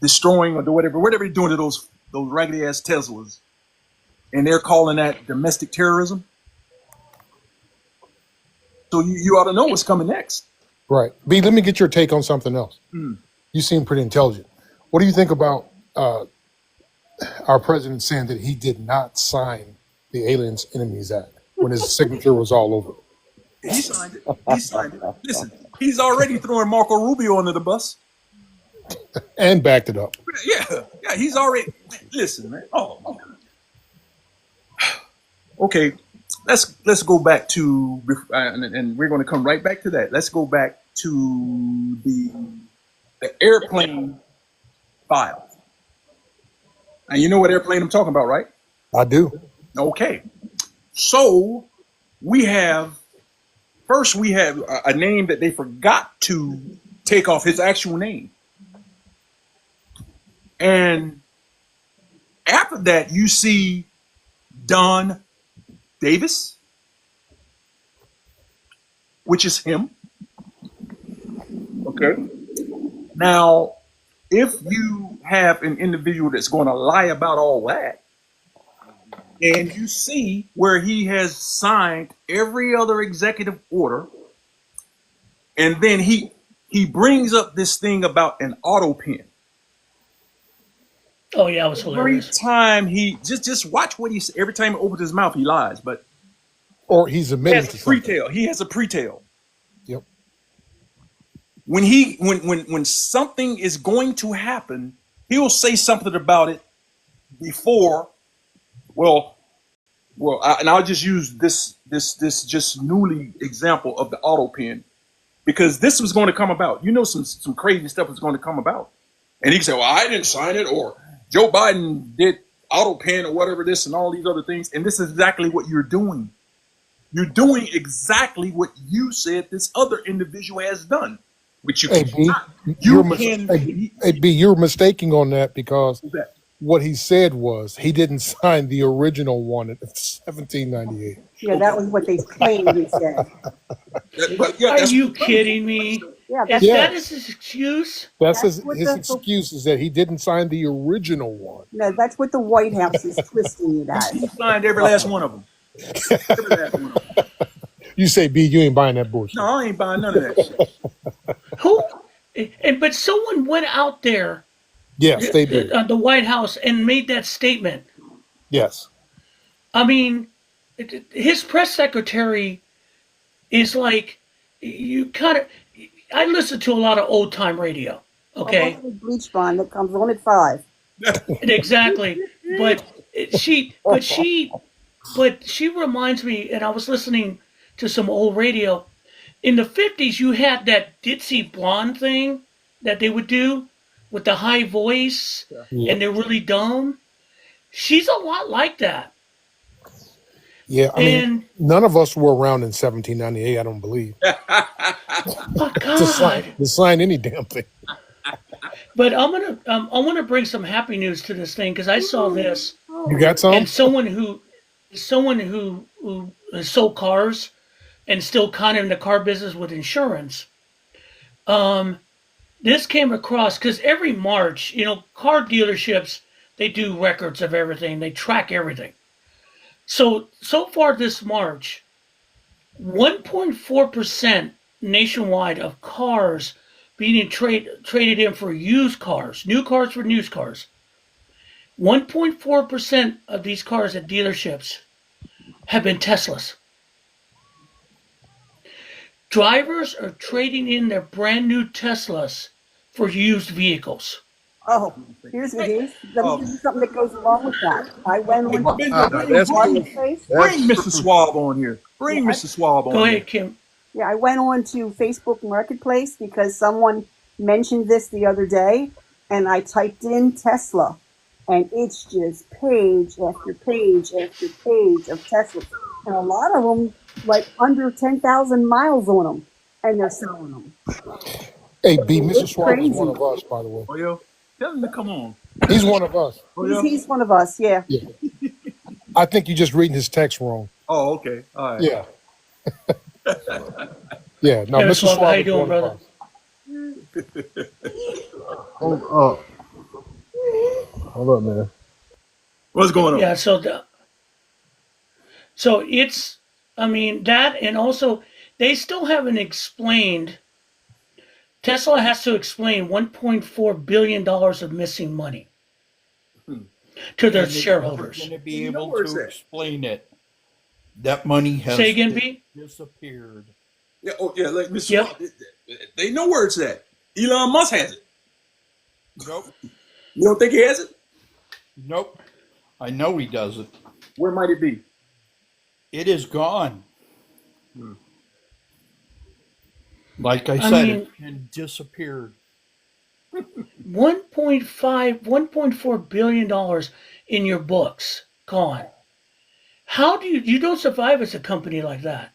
destroying or whatever he's doing to those raggedy ass Teslas, and they're calling that domestic terrorism. So you ought to know what's coming next.
Right. B, let me get your take on something else. You seem pretty intelligent. What do you think about our president saying that he did not sign the Aliens Enemies Act when his signature was all over it?
He signed it. He signed it. Listen, he's already throwing Marco Rubio under the bus.
And backed it up.
Yeah, he's already. Listen, man. Oh, my God. Okay, let's go back to, and we're going to come right back to that. Let's go back to the airplane file. And you know what airplane I'm talking about, right?
I do.
Okay, so we have a name that they forgot to take off his actual name. And after that, you see Don Davis, which is him. Okay. Now, if you have an individual that's going to lie about all that, and you see where he has signed every other executive order And then he brings up this thing about an auto pen.
Oh yeah, it was
Every
hilarious.
time he just watch what he says. Every time he opens his mouth, he lies. But
Or he's
he
admitting
has
to
a
something.
pre-tail. He has a pre-tail.
Yep.
When something is going to happen, he will say something about it before. And I'll just use this just newly example of the auto pen, because this was going to come about. Some crazy stuff was going to come about, and he can say, "Well, I didn't sign it," or Joe Biden did auto pen, or whatever this and all these other things. And this is exactly what you're doing. You're doing exactly what you said this other individual has done, which you
Hey, B,
cannot. You can.
hey, B, you're mistaking on that because
That.
what he said was he didn't sign the original one in 1798.
Yeah, that was what they claimed he said.
But yeah,
Are
that's
you kidding me?
Yeah,
Is
that's,
Yeah.
that his excuse?
That's
that's
his,
what
his
the
excuse is that he didn't sign the original one.
no, that's what the White House is twisting it as.
he signed every last one of them. Every last one of them.
You say, B, you ain't buying that bullshit.
No, I ain't buying none of that shit.
Who? But someone went out there,
Yes, they did.
the White House, and made that statement.
Yes.
I mean, his press secretary is like, you kind of. I listen to a lot of old time radio. Okay,
Bleach Bond that comes on at 5.
exactly. But she reminds me, and I was listening to some old radio. In the 50s, you had that ditzy blonde thing that they would do with the high voice,
Yep.
and they're really dumb. She's a lot like that.
Yeah, I mean,
And
none of us were around in 1798, I don't believe,
oh
to sign any damn thing.
But I want to bring some happy news to this thing, because I saw this,
You got some?
and someone who sold cars and still kind of in the car business with insurance. This came across because every March, car dealerships, they do records of everything. They track everything. So far this March, 1.4% nationwide of cars being traded in for used cars, new cars for used cars. 1.4% of these cars at dealerships have been Teslas. Drivers are trading in their brand new Teslas for used vehicles.
Oh, here's let me give you something that goes along with that. I went on
That's
Marketplace.
Bring Mr. Swab on here. Bring Mr. Swab on
Go
here.
ahead, Kim.
Yeah, I went on to Facebook Marketplace because someone mentioned this the other day, and I typed in Tesla, and it's just page after page after page of Tesla, and a lot of them like under 10,000 miles on them, and they're selling them.
Hey, B, Mr.
It's
Schwab is
crazy.
one of us, by the way.
Oh, yo, tell him to come on.
He's one of us.
Oh, yo.
He's one of us, yeah.
Yeah. I think you're just reading his text wrong.
Oh, okay. All right.
Yeah. Yeah. No,
Yeah,
Mr.
Schwab,
Schwab
how you
is
doing,
one
brother?
of us.
Hold up, man.
What's going on?
Yeah, so it's, I mean, that, and also they still haven't explained. Tesla has to explain $1.4 billion of missing money to their
And they're never
shareholders.
going to be
You know
able
where it's
to
at.
explain it. That money has
Say again, B?
disappeared.
Yeah, like Mr.
Yep.
Swab, they know where it's at. Elon Musk has it.
Nope.
You don't think he has it?
Nope. I know he doesn't.
Where might it be?
It is gone. Like I
I
said,
mean-
it's been disappeared.
$1.4 billion in your books gone. How do you don't survive as a company like that?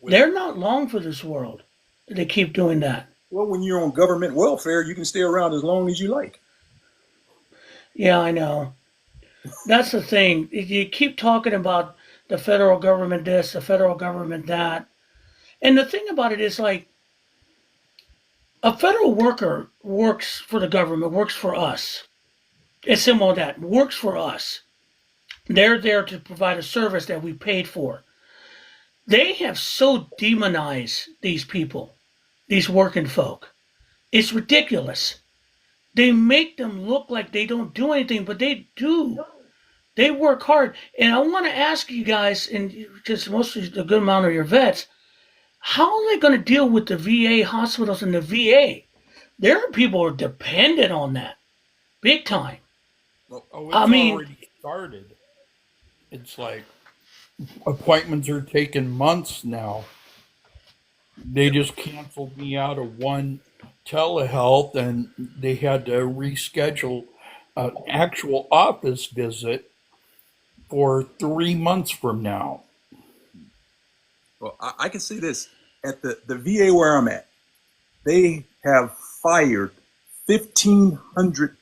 They're not long for this world. They keep doing that.
Well, when you're on government welfare, you can stay around as long as you like.
Yeah, I know. That's the thing. You keep talking about the federal government this, the federal government that. And the thing about it is, like, a federal worker works for the government, works for us. It's simple as that. Works for us. They're there to provide a service that we paid for. They have so demonized these people these working folk. It's ridiculous. They make them look like they don't do anything, but they do. They work hard. And I want to ask you guys, and because most of the good amount of your vets, how are they going to deal with the VA hospitals and the VA? There are people who are dependent on that, big time.
Oh,
I
it's
mean,
already started. It's like appointments are taking months now. They just canceled me out of one telehealth and they had to reschedule an actual office visit for 3 months from now.
Well, I can see this at the VA where I'm at. They have fired 1,500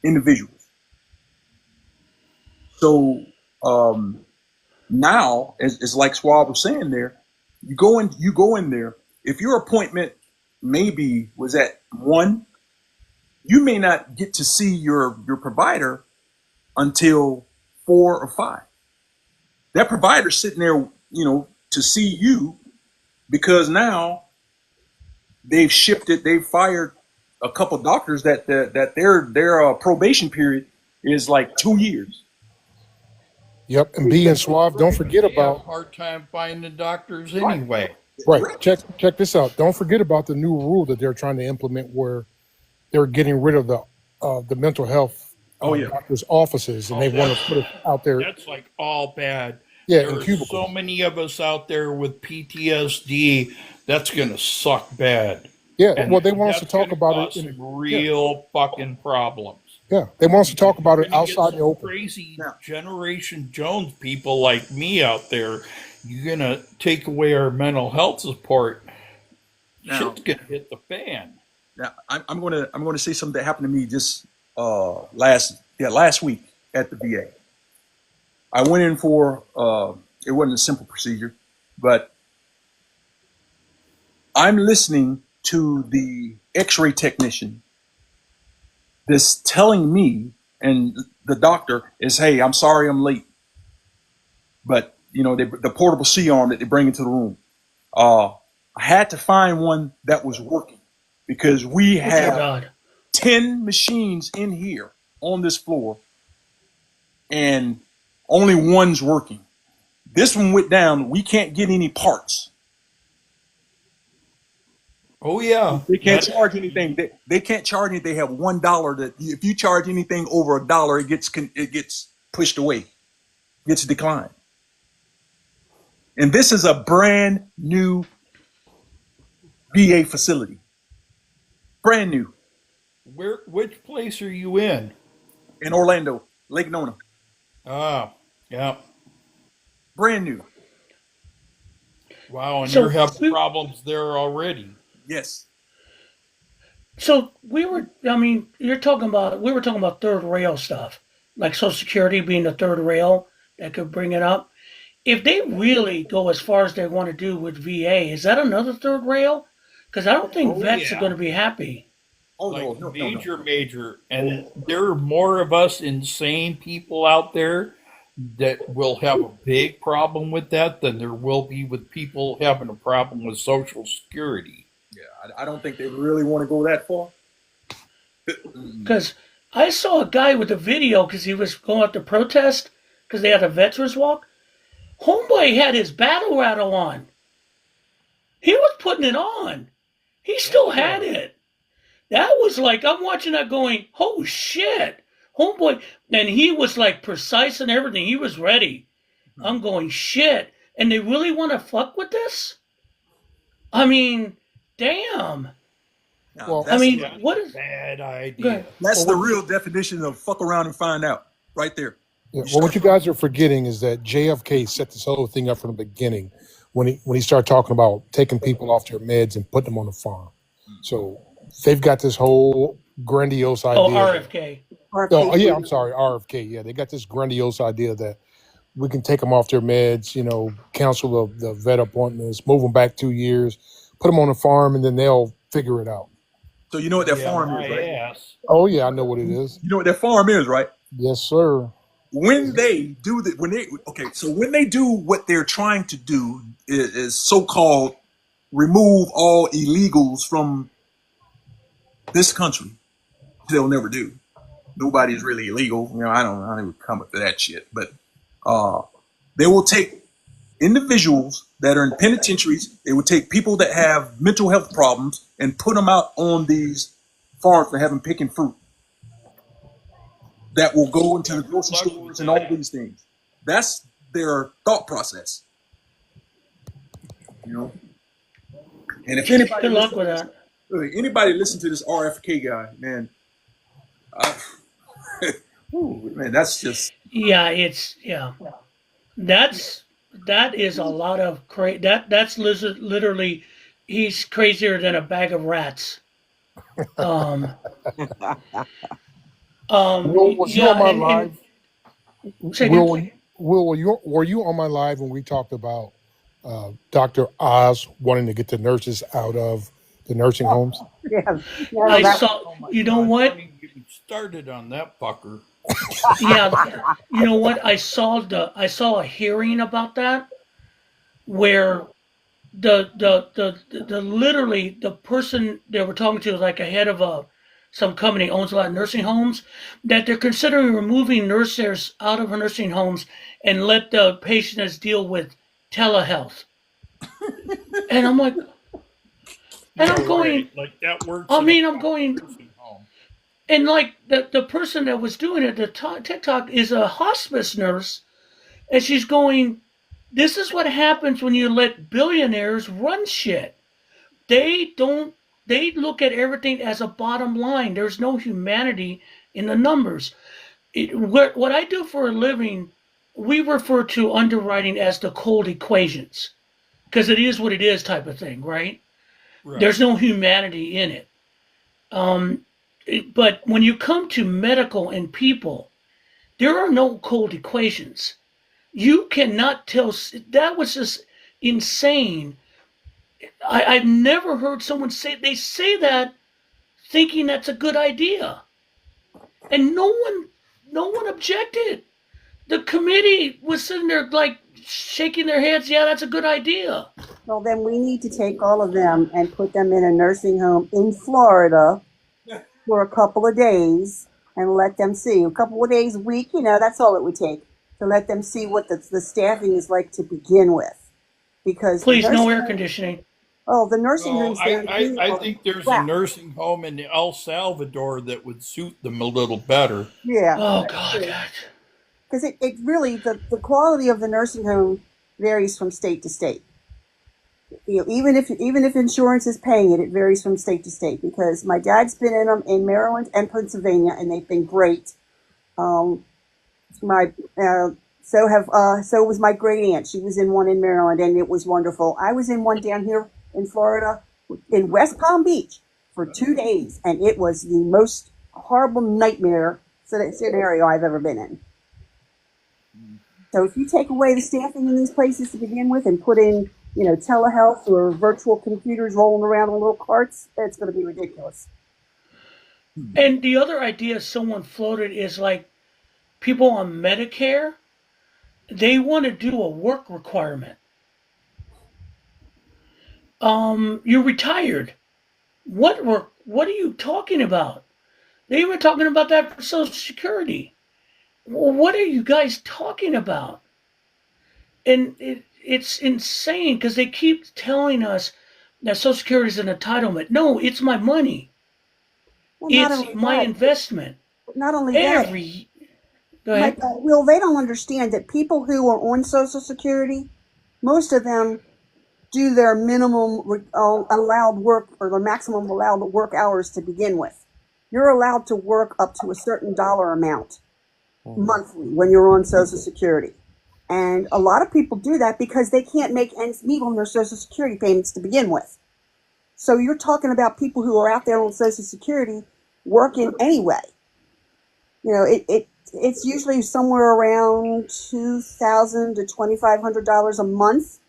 individuals. So now, it's like Swab was saying there, you go in there. If your appointment maybe was at 1, you may not get to see your provider until 4 or 5. That provider's sitting there, to see you, because now they've shifted, they've fired a couple doctors that their probation period is like 2 years.
Yep. And B and Suave, don't forget
They have a
about,
hard time finding doctors anyway.
right, check this out. Don't forget about the new rule that they're trying to implement where they're getting rid of the mental health
Oh yeah.
doctors' offices, and
Oh,
they want to put it out there.
That's like all bad.
Yeah,
There
in
are
cubicles.
so many of us out there with PTSD. That's gonna suck bad.
Yeah,
And
well, they want us to
that's
talk
gonna
about
cause
it.
some real fucking problems.
Yeah, they want us to talk about
You're
it
gonna get
outside in the
some
open.
crazy
Yeah.
Generation Jones people like me out there. You're gonna take away our mental health support.
Now,
Shit's gonna hit the fan.
now I'm gonna say something that happened to me just last week at the VA. I went in for it wasn't a simple procedure, but I'm listening to the X-ray technician that's telling me, and the doctor is, "Hey, I'm sorry I'm late," but the portable C-arm that they bring into the room. I had to find one that was working because we
oh dear
have
God.
10 machines in here on this floor and only one's working. This one went down. We can't get any parts.
Oh yeah,
They can't
that
charge anything. They can't charge anything. They have $1 that if you charge anything over $1, it gets pushed away, gets declined. And this is a brand new VA facility, brand new
which place are you in?
in Orlando, Lake Nona,
Ah, yeah.
brand new.
Wow, and you're
So
having
we
problems there already.
Yes.
so we were. I mean, we were talking about third rail stuff, like Social Security being the third rail that could bring it up. If they really go as far as they want to do with VA, is that another third rail? Because I don't think
Oh
vets are going
yeah.
to be happy.
Oh
Like
no.
major, and there are more of us insane people out there that will have a big problem with that than there will be with people having a problem with Social Security.
Yeah, I don't think they really want to go that far.
Because I saw a guy with a video because he was going out to protest because they had a veterans walk. Homeboy had his battle rattle on. He was putting it on. He still had
Yeah.
it. That was like, I'm watching that going, oh shit. Homeboy. And he was like precise and everything. He was ready. I'm going, shit. And they really want to fuck with this? I mean, damn.
Now,
Well,
I mean,
That's
what
a
is.
bad
Go
idea.
ahead.
that's
well,
the
what,
real definition of fuck around and find out, right there.
yeah,
You
well,
start
what you guys are forgetting is that JFK set this whole thing up from the beginning when he started talking about taking people off their meds and putting them on the farm. So they've got this whole grandiose
Oh,
idea that,
RFK.
oh yeah,
RFK.
I'm sorry, RFK. Yeah, they got this grandiose idea that we can take them off their meds, cancel the vet appointments, move them back 2 years, put them on a farm, and then they'll figure it out.
So you know what that
Yeah,
farm
my
is, right?
ass.
Oh yeah, I know what it is.
You know what that farm is, right?
Yes, sir.
When they do so when they do what they're trying to do is so-called remove all illegals from this country. They'll never do. Nobody's really illegal. I don't even come up to that shit. But they will take individuals that are in penitentiaries. They will take people that have mental health problems and put them out on these farms for having picking fruit. That will go into the grocery stores and all these things. That's their thought process. And if anybody
Good luck with that.
Anybody listen to this RFK guy, man, man, that's just
that is a lot of that's literally he's crazier than a bag of rats.
Will, was you on my live? Were you on my live when we talked about Dr. Oz wanting to get the nurses out of the nursing homes?
Yeah.
I saw. You know what?
Started on that fucker.
Yeah. You know what? I saw a hearing about that where the literally the person they were talking to was like a head of some company owns a lot of nursing homes, that they're considering removing nurses out of nursing homes and let the patients deal with telehealth. And I'm like, and I'm going,
like that works.
I mean, I'm going, and like the person that was doing it, the TikTok is a hospice nurse, and she's going, this is what happens when you let billionaires run shit. They look at everything as a bottom line. There's no humanity in the numbers. What I do for a living, we refer to underwriting as the cold equations, because it is what it is type of thing, right? There's no humanity in it. But when you come to medical and people, there are no cold equations. You cannot tell. That was just insane. I've never heard someone say that thinking that's a good idea, and no one objected. The committee was sitting there like shaking their heads. Yeah, that's a good idea.
Well, then we need to take all of them and put them in a nursing home in Florida for a couple of days and let them see. A couple of days a week, that's all it would take to let them see what the staffing is like to begin with. Because
please, no air conditioning.
Oh, the nursing homes.
I think there's a nursing home in El Salvador that would suit them a little better.
Yeah.
Oh God.
Because it really the quality of the nursing home varies from state to state. Even if insurance is paying it, it varies from state to state. Because my dad's been in them in Maryland and Pennsylvania, and they've been great. So was my great aunt. She was in one in Maryland, and it was wonderful. I was in one down here in Florida, in West Palm Beach, for 2 days, and it was the most horrible nightmare scenario I've ever been in. So if you take away the staffing in these places to begin with and put in, telehealth or virtual computers rolling around on little carts, it's going to be ridiculous.
And the other idea someone floated is like people on Medicare, they want to do a work requirement. You're retired. What work? What are you talking about? They were talking about that for Social Security. Well, what are you guys talking about? And it's insane because they keep telling us that Social Security is an entitlement. No, it's my money.
Well,
it's my investment.
Not only that.
Go ahead.
Will, they don't understand that people who are on Social Security, most of them do their minimum allowed work or the maximum allowed work hours to begin with. You're allowed to work up to a certain dollar amount monthly when you're on Social Security. And a lot of people do that because they can't make ends meet on their Social Security payments to begin with. So you're talking about people who are out there on Social Security working anyway. It's usually somewhere around $2,000 to $2,500 a month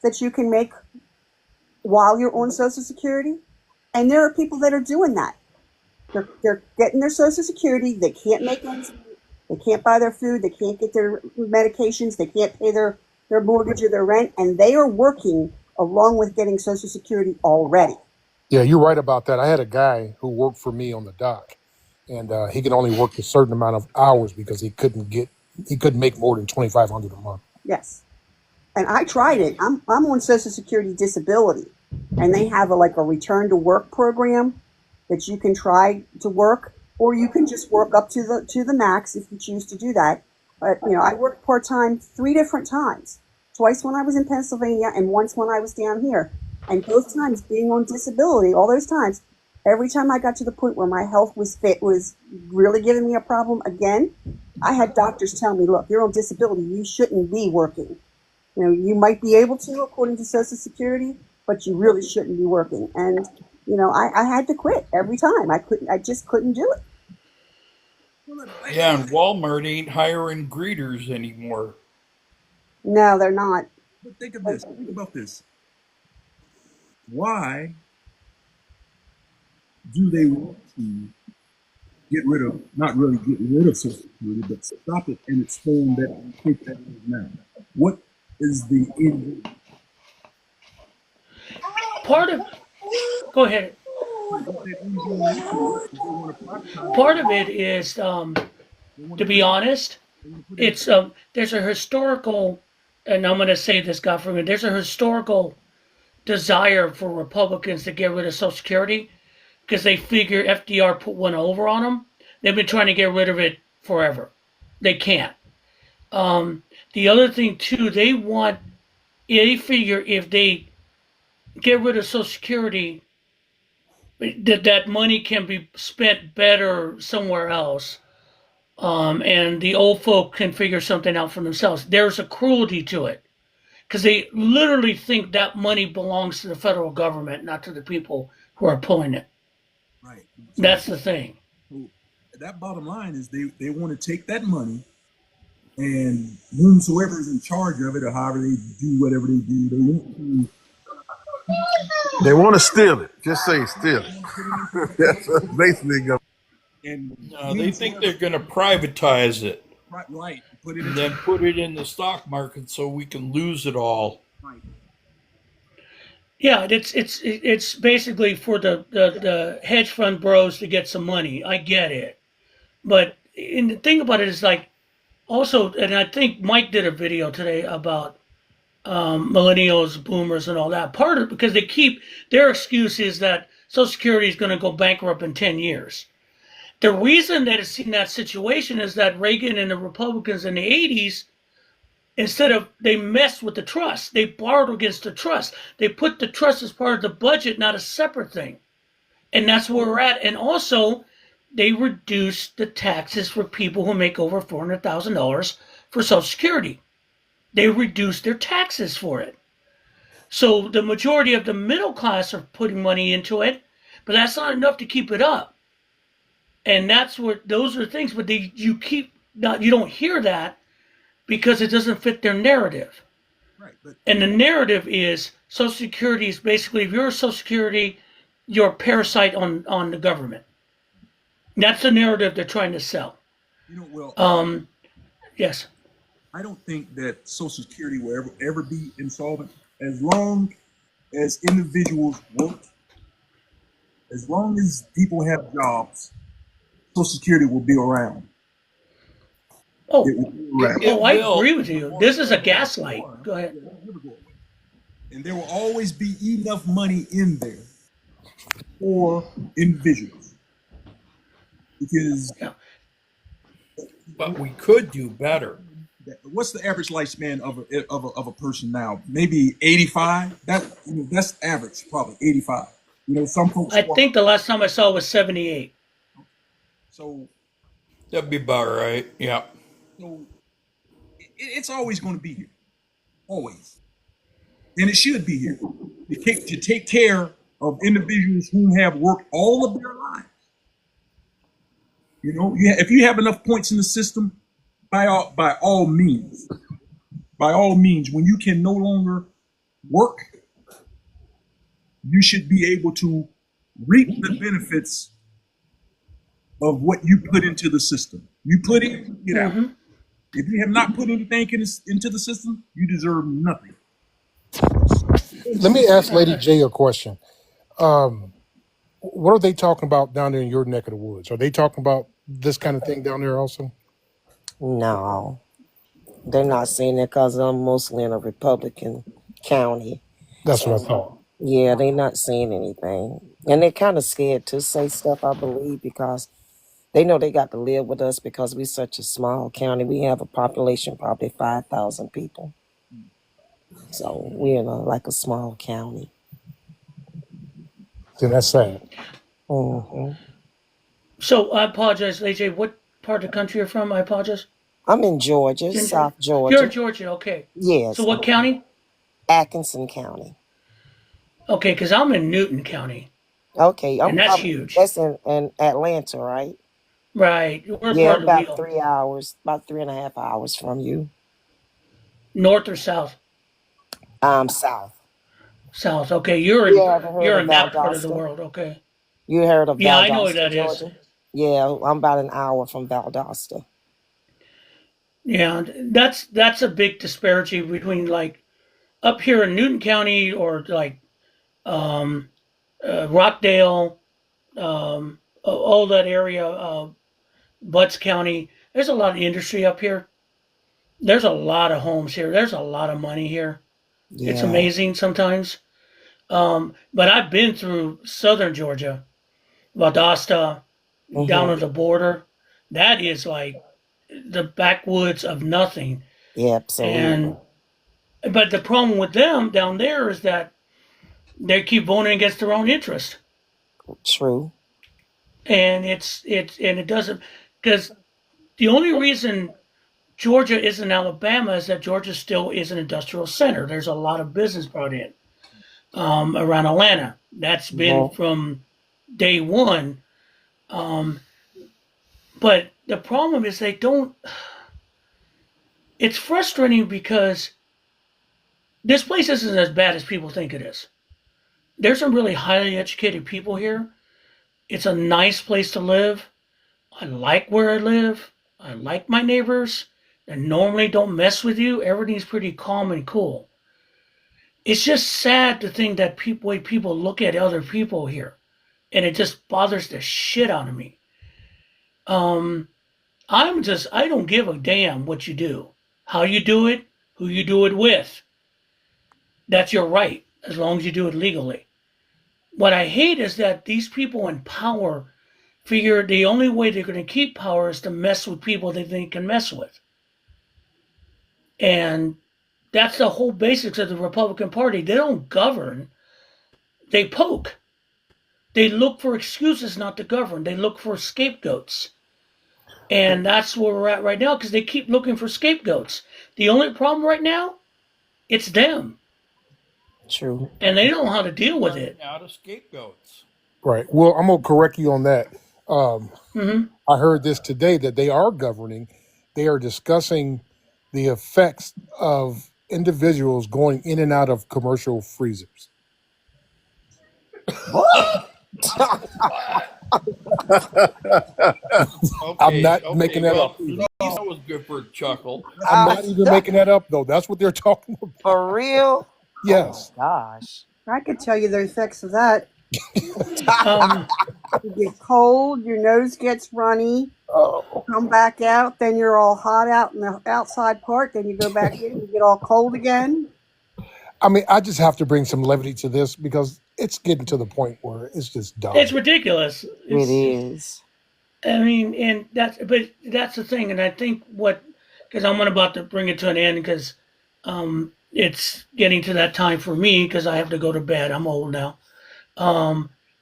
that you can make while you're on Social Security. And there are people that are doing that. They're getting their Social Security. They can't make ends meet. They can't buy their food. They can't get their medications. They can't pay their mortgage or their rent. And they are working along with getting Social Security already.
Yeah, you're right about that. I had a guy who worked for me on the dock, and he could only work a certain amount of hours because he couldn't make more than 2,500 a month.
Yes. And I tried it. I'm on Social Security disability, and they have like a return to work program that you can try to work, or you can just work up to the max if you choose to do that. But I worked part time 3 different times, twice when I was in Pennsylvania and once when I was down here. And both times being on disability, all those times, every time I got to the point where my health was really giving me a problem again, I had doctors tell me, look, you're on disability, you shouldn't be working. You might be able to according to Social Security, but you really shouldn't be working. And I had to quit every time. I just couldn't do it.
Yeah, and Walmart ain't hiring greeters anymore.
No, they're not.
But think of this. Think about this. Why do they want to not really get rid of Social Security, but stop it in its form that we think that it is now? What is the end?
Go ahead. Part of it is, to be honest, it's there's a historical, and I'm going to say this, God forbid, there's a historical desire for Republicans to get rid of Social Security because they figure FDR put one over on them. They've been trying to get rid of it forever. They can't. The other thing too, they figure if they get rid of Social Security, that money can be spent better somewhere else. And the old folk can figure something out for themselves. There's a cruelty to it because they literally think that money belongs to the federal government, not to the people who are pulling it.
Right.
That's the thing.
So that bottom line is they want to take that money, and whomsoever is in charge of it, or however they do whatever they do,
They want to steal it. Just say steal it. That's basically government.
and
They think they're going to privatize it
right, put it
and
in
then put it in the stock market so we can lose it all.
right.
Yeah, it's basically for the hedge fund bros to get some money. I get it, but the thing about it is like also, and I think Mike did a video today about millennials, boomers, and all that. Part of it because their excuse is that Social Security is going to go bankrupt in 10 years. The reason that it's in that situation is that Reagan and the Republicans in the 80s, instead of, they messed with the trust. They borrowed against the trust. They put the trust as part of the budget, not a separate thing. And that's where we're at. And also, they reduced the taxes for people who make over $400,000 for Social Security. They reduced their taxes for it. So the majority of the middle class are putting money into it, but that's not enough to keep it up. And those are things, but you don't hear that because it doesn't fit their narrative.
Right, but
And the narrative is Social Security is basically, if you're a Social Security, you're a parasite on the government. That's the narrative they're trying to sell. Yes.
I don't think that Social Security will ever be insolvent as long as individuals work, as long as people have jobs. Social Security will be around.
Oh,
It will be around.
I agree with you. This is a gaslight. Go ahead.
And there will always be enough money in there for individuals. Because
But we could do better.
what's the average lifespan of a person now? Maybe 85. That's average, probably 85. Some folks.
I think the last time I saw it was 78.
So
That'd be about right. Yeah.
it's always going to be here, always, and it should be here to take care of individuals who have worked all of their lives. If you have enough points in the system, by all means, when you can no longer work, you should be able to reap the benefits of what you put into the system. You put in, get out.
Mhm.
If you have not put anything into the system, you deserve nothing.
Let me ask Lady J a question. Um, what are they talking about down there in your neck of the woods? Are they talking about this kind of thing down there also?
No, they're not saying it because I'm mostly in a Republican county.
That's what I
So,
thought.
yeah, they're not saying anything. And they're kind of scared to say stuff, I believe, because they know they got to live with us because we're such a small county. We have a population probably 5,000 people. So we're in like a small county.
Then that's sad.
hmm
So I apologize, AJ. What part of the country you're from? I apologize.
I'm in Georgia,
You're in
South
You're in
Georgia.
Georgia. Okay. So
Yes,
what county?
Atkinson County.
Okay, because I'm in Newton County,
Okay,
and that's huge.
that's in Atlanta, right?
Right. We're
Yeah,
part of the
about
wheel.
3 hours, about 3.5 hours from you.
North or south?
South.
South. Okay, you're
You ever heard
in
of
that part of the
Valdosta?
world. Okay.
You heard of
Yeah, I know what
Valdosta,
that is.
Georgia? Yeah, I'm about an hour from Valdosta.
Yeah, that's a big disparity between like up here in Newton County or like um, Rockdale, all that area, Butts County. There's a lot of industry up here. There's a lot of homes here. There's a lot of money here. It's
Yeah.
amazing sometimes. But I've been through southern Georgia, Valdosta, down
hmm
on the border. That is like the backwoods of nothing.
Yeah, absolutely.
And but the problem with them down there is that they keep voting against their own interest,
True.
and it doesn't, because the only reason Georgia isn't Alabama is that Georgia still is an industrial center. There's a lot of business brought in around Atlanta. That's been
hmm
from day one. Um, but the problem is they don't. It's frustrating because this place isn't as bad as people think it is. There's some really highly educated people here. It's a nice place to live. I like where I live. I like my neighbors. They normally don't mess with you. Everything's pretty calm and cool. It's just sad to think that way people look at other people here, and it just bothers the shit out of me. Um, I don't give a damn what you do, how you do it, who you do it with. That's your right, as long as you do it legally. What I hate is that these people in power figure the only way they're going to keep power is to mess with people they think can mess with. And that's the whole basics of the Republican Party. They don't govern, they poke. They look for excuses not to govern. They look for scapegoats. And that's where we're at right now because they keep looking for scapegoats. The only problem right now, it's them.
True.
And they don't know how to deal with it.
Out of scapegoats.
Right. Well, I'm gonna correct you on that.
hmm
I heard this today that they are governing. They are discussing the effects of individuals going in and out of commercial freezers. I'm not making that up.
That was good for a chuckle.
I'm not even making that up though. That's what they're talking about.
For real?
Yes.
Oh my gosh.
I could tell you the effects of that.
Um,
You get cold, your nose gets runny,
Oh.
come back out, then you're all hot out in the outside part, then you go back in, you get all cold again.
I mean, I just have to bring some levity to this because it's getting to the point where it's just dumb.
it's ridiculous.
It is.
I mean, and that's the thing, and I think because I'm about to bring it to an end because it's getting to that time for me because I have to go to bed. I'm old now.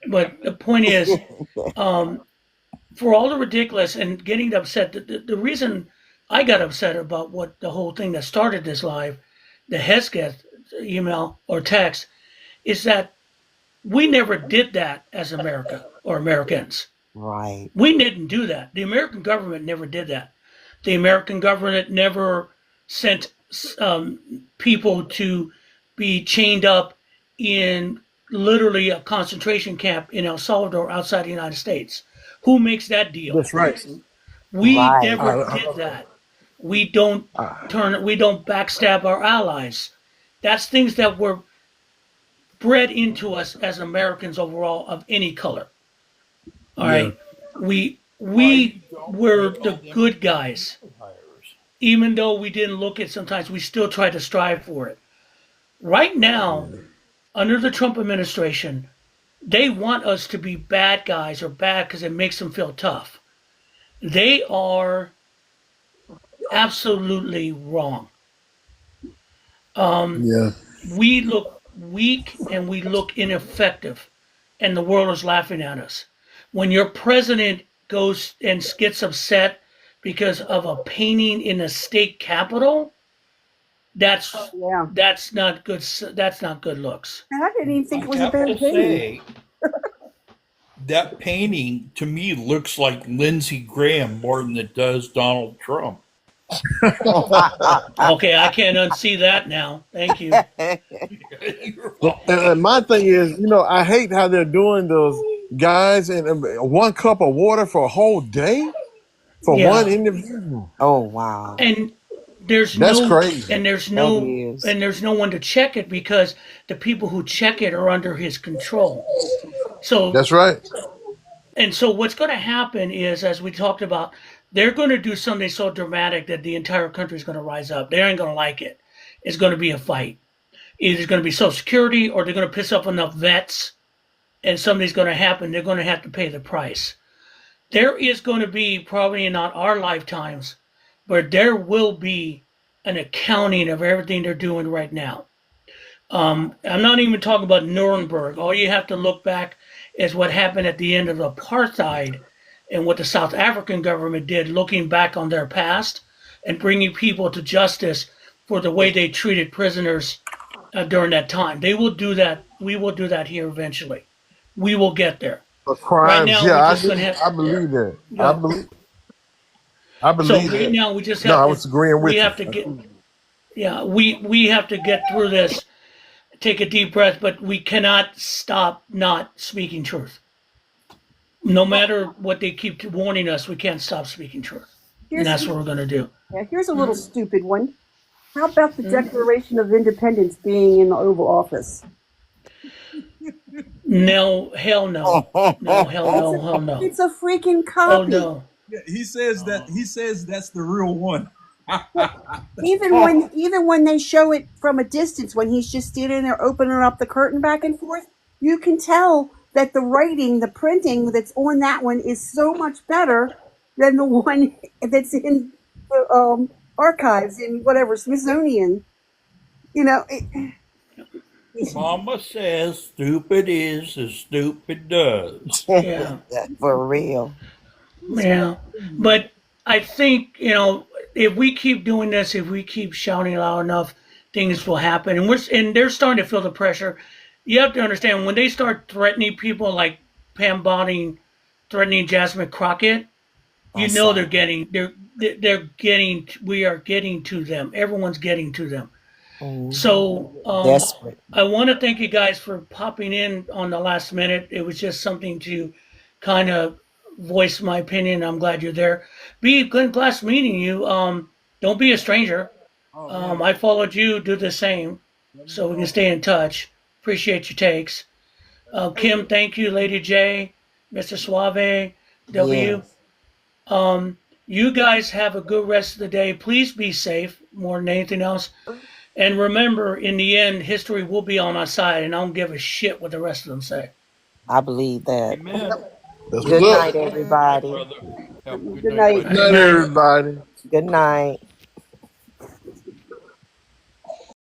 But the point is, for all the ridiculous and getting upset, the reason I got upset about what the whole thing that started this live, the Hesketh email or text, is that we never did that as America or Americans.
Right.
We didn't do that. The American government never did that. The American government never sent people to be chained up in literally a concentration camp in El Salvador outside the United States. Who makes that deal?
That's right.
We
Right.
never did that. We don't backstab our allies. That's things that were bred into us as Americans overall of any color. All
Yeah.
right, we
Why don't
were
we call
the
them
good guys,
vampires?
even though we didn't look it. Sometimes we still try to strive for it. Right now, under the Trump administration, they want us to be bad guys or bad because it makes them feel tough. They are absolutely wrong.
Yeah.
We look weak and we look ineffective, and the world is laughing at us. When your president goes and gets upset because of a painting in the state capitol, that's
Yeah.
that's not good. That's not good looks.
And I didn't even think
I
it was a
have to
bad painting.
say, that painting to me looks like Lindsey Graham more than it does Donald Trump.
Okay, I can't unsee that now. Thank you.
You're welcome.
And my thing is, I hate how they're doing those guys in 1 cup of water for a whole day for one
Yeah,
individual.
Oh wow,
and there's
That's
no
crazy.
and there's
that
no
is.
and there's no one to check it because the people who check it are under his control. So
That's right.
and so what's going to happen is, as we talked about, they're going to do something so dramatic that the entire country is going to rise up. They ain't going to like it. It's going to be a fight. Either it's going to be Social Security or they're going to piss off enough vets and something's going to happen. They're going to have to pay the price. There is going to be, probably not our lifetimes, but there will be an accounting of everything they're doing right now. I'm not even talking about Nuremberg. All you have to look back is what happened at the end of apartheid and what the South African government did, looking back on their past and bringing people to justice for the way they treated prisoners during that time. They will do that. We will do that here eventually. We will get there.
For
Right
crimes,
now,
yeah,
we're
I
just going
do.
to have.
I believe that. I
Yeah.
believe.
So
That.
right now, we just
No, I
have
was
to.
agreeing
We
with
have to
you.
get. Yeah, we have to get through this. Take a deep breath, but we cannot stop not speaking truth. No matter what they keep warning us, we can't stop speaking truth, and
Here's
that's what we're going to do.
here's a little stupid one. How about the Declaration of Independence being in the Oval Office?
No, hell no, no, hell
It's
no, hell no.
it's a freaking
Oh
copy.
no.
Yeah, he says that's the real one.
Even when they show it from a distance, when he's just standing there opening up the curtain back and forth, you can tell that the writing, the printing that's on that one is so much better than the one that's in the archives in whatever Smithsonian. You know,
Mama says stupid is as stupid does.
Yeah,
For real.
yeah. But I think, if we keep doing this, if we keep shouting loud enough, things will happen. And they're starting to feel the pressure. You have to understand, when they start threatening people like Pam Bondi threatening Jasmine Crockett,
I
you know
saw.
we are getting to them. Everyone's getting to them.
Mhm.
So
Desperate.
I want to thank you guys for popping in on the last minute. It was just something to kind of voice my opinion. I'm glad you're there. B, glad meeting you. Don't be a stranger. I followed you. Do the same, so we can stay in touch. Appreciate your takes. Kim, thank you. Lady J, Mr. Suave, W.
Yes.
You guys have a good rest of the day. Please be safe more than anything else. And remember, in the end, history will be on our side, and I don't give a shit what the rest of them say.
I believe that.
Amen.
That's
Good
what's
night,
up.
Good night,
everybody.
brother. Have a good
Good
night,
night.
buddy.
Good night, everybody.
Good night.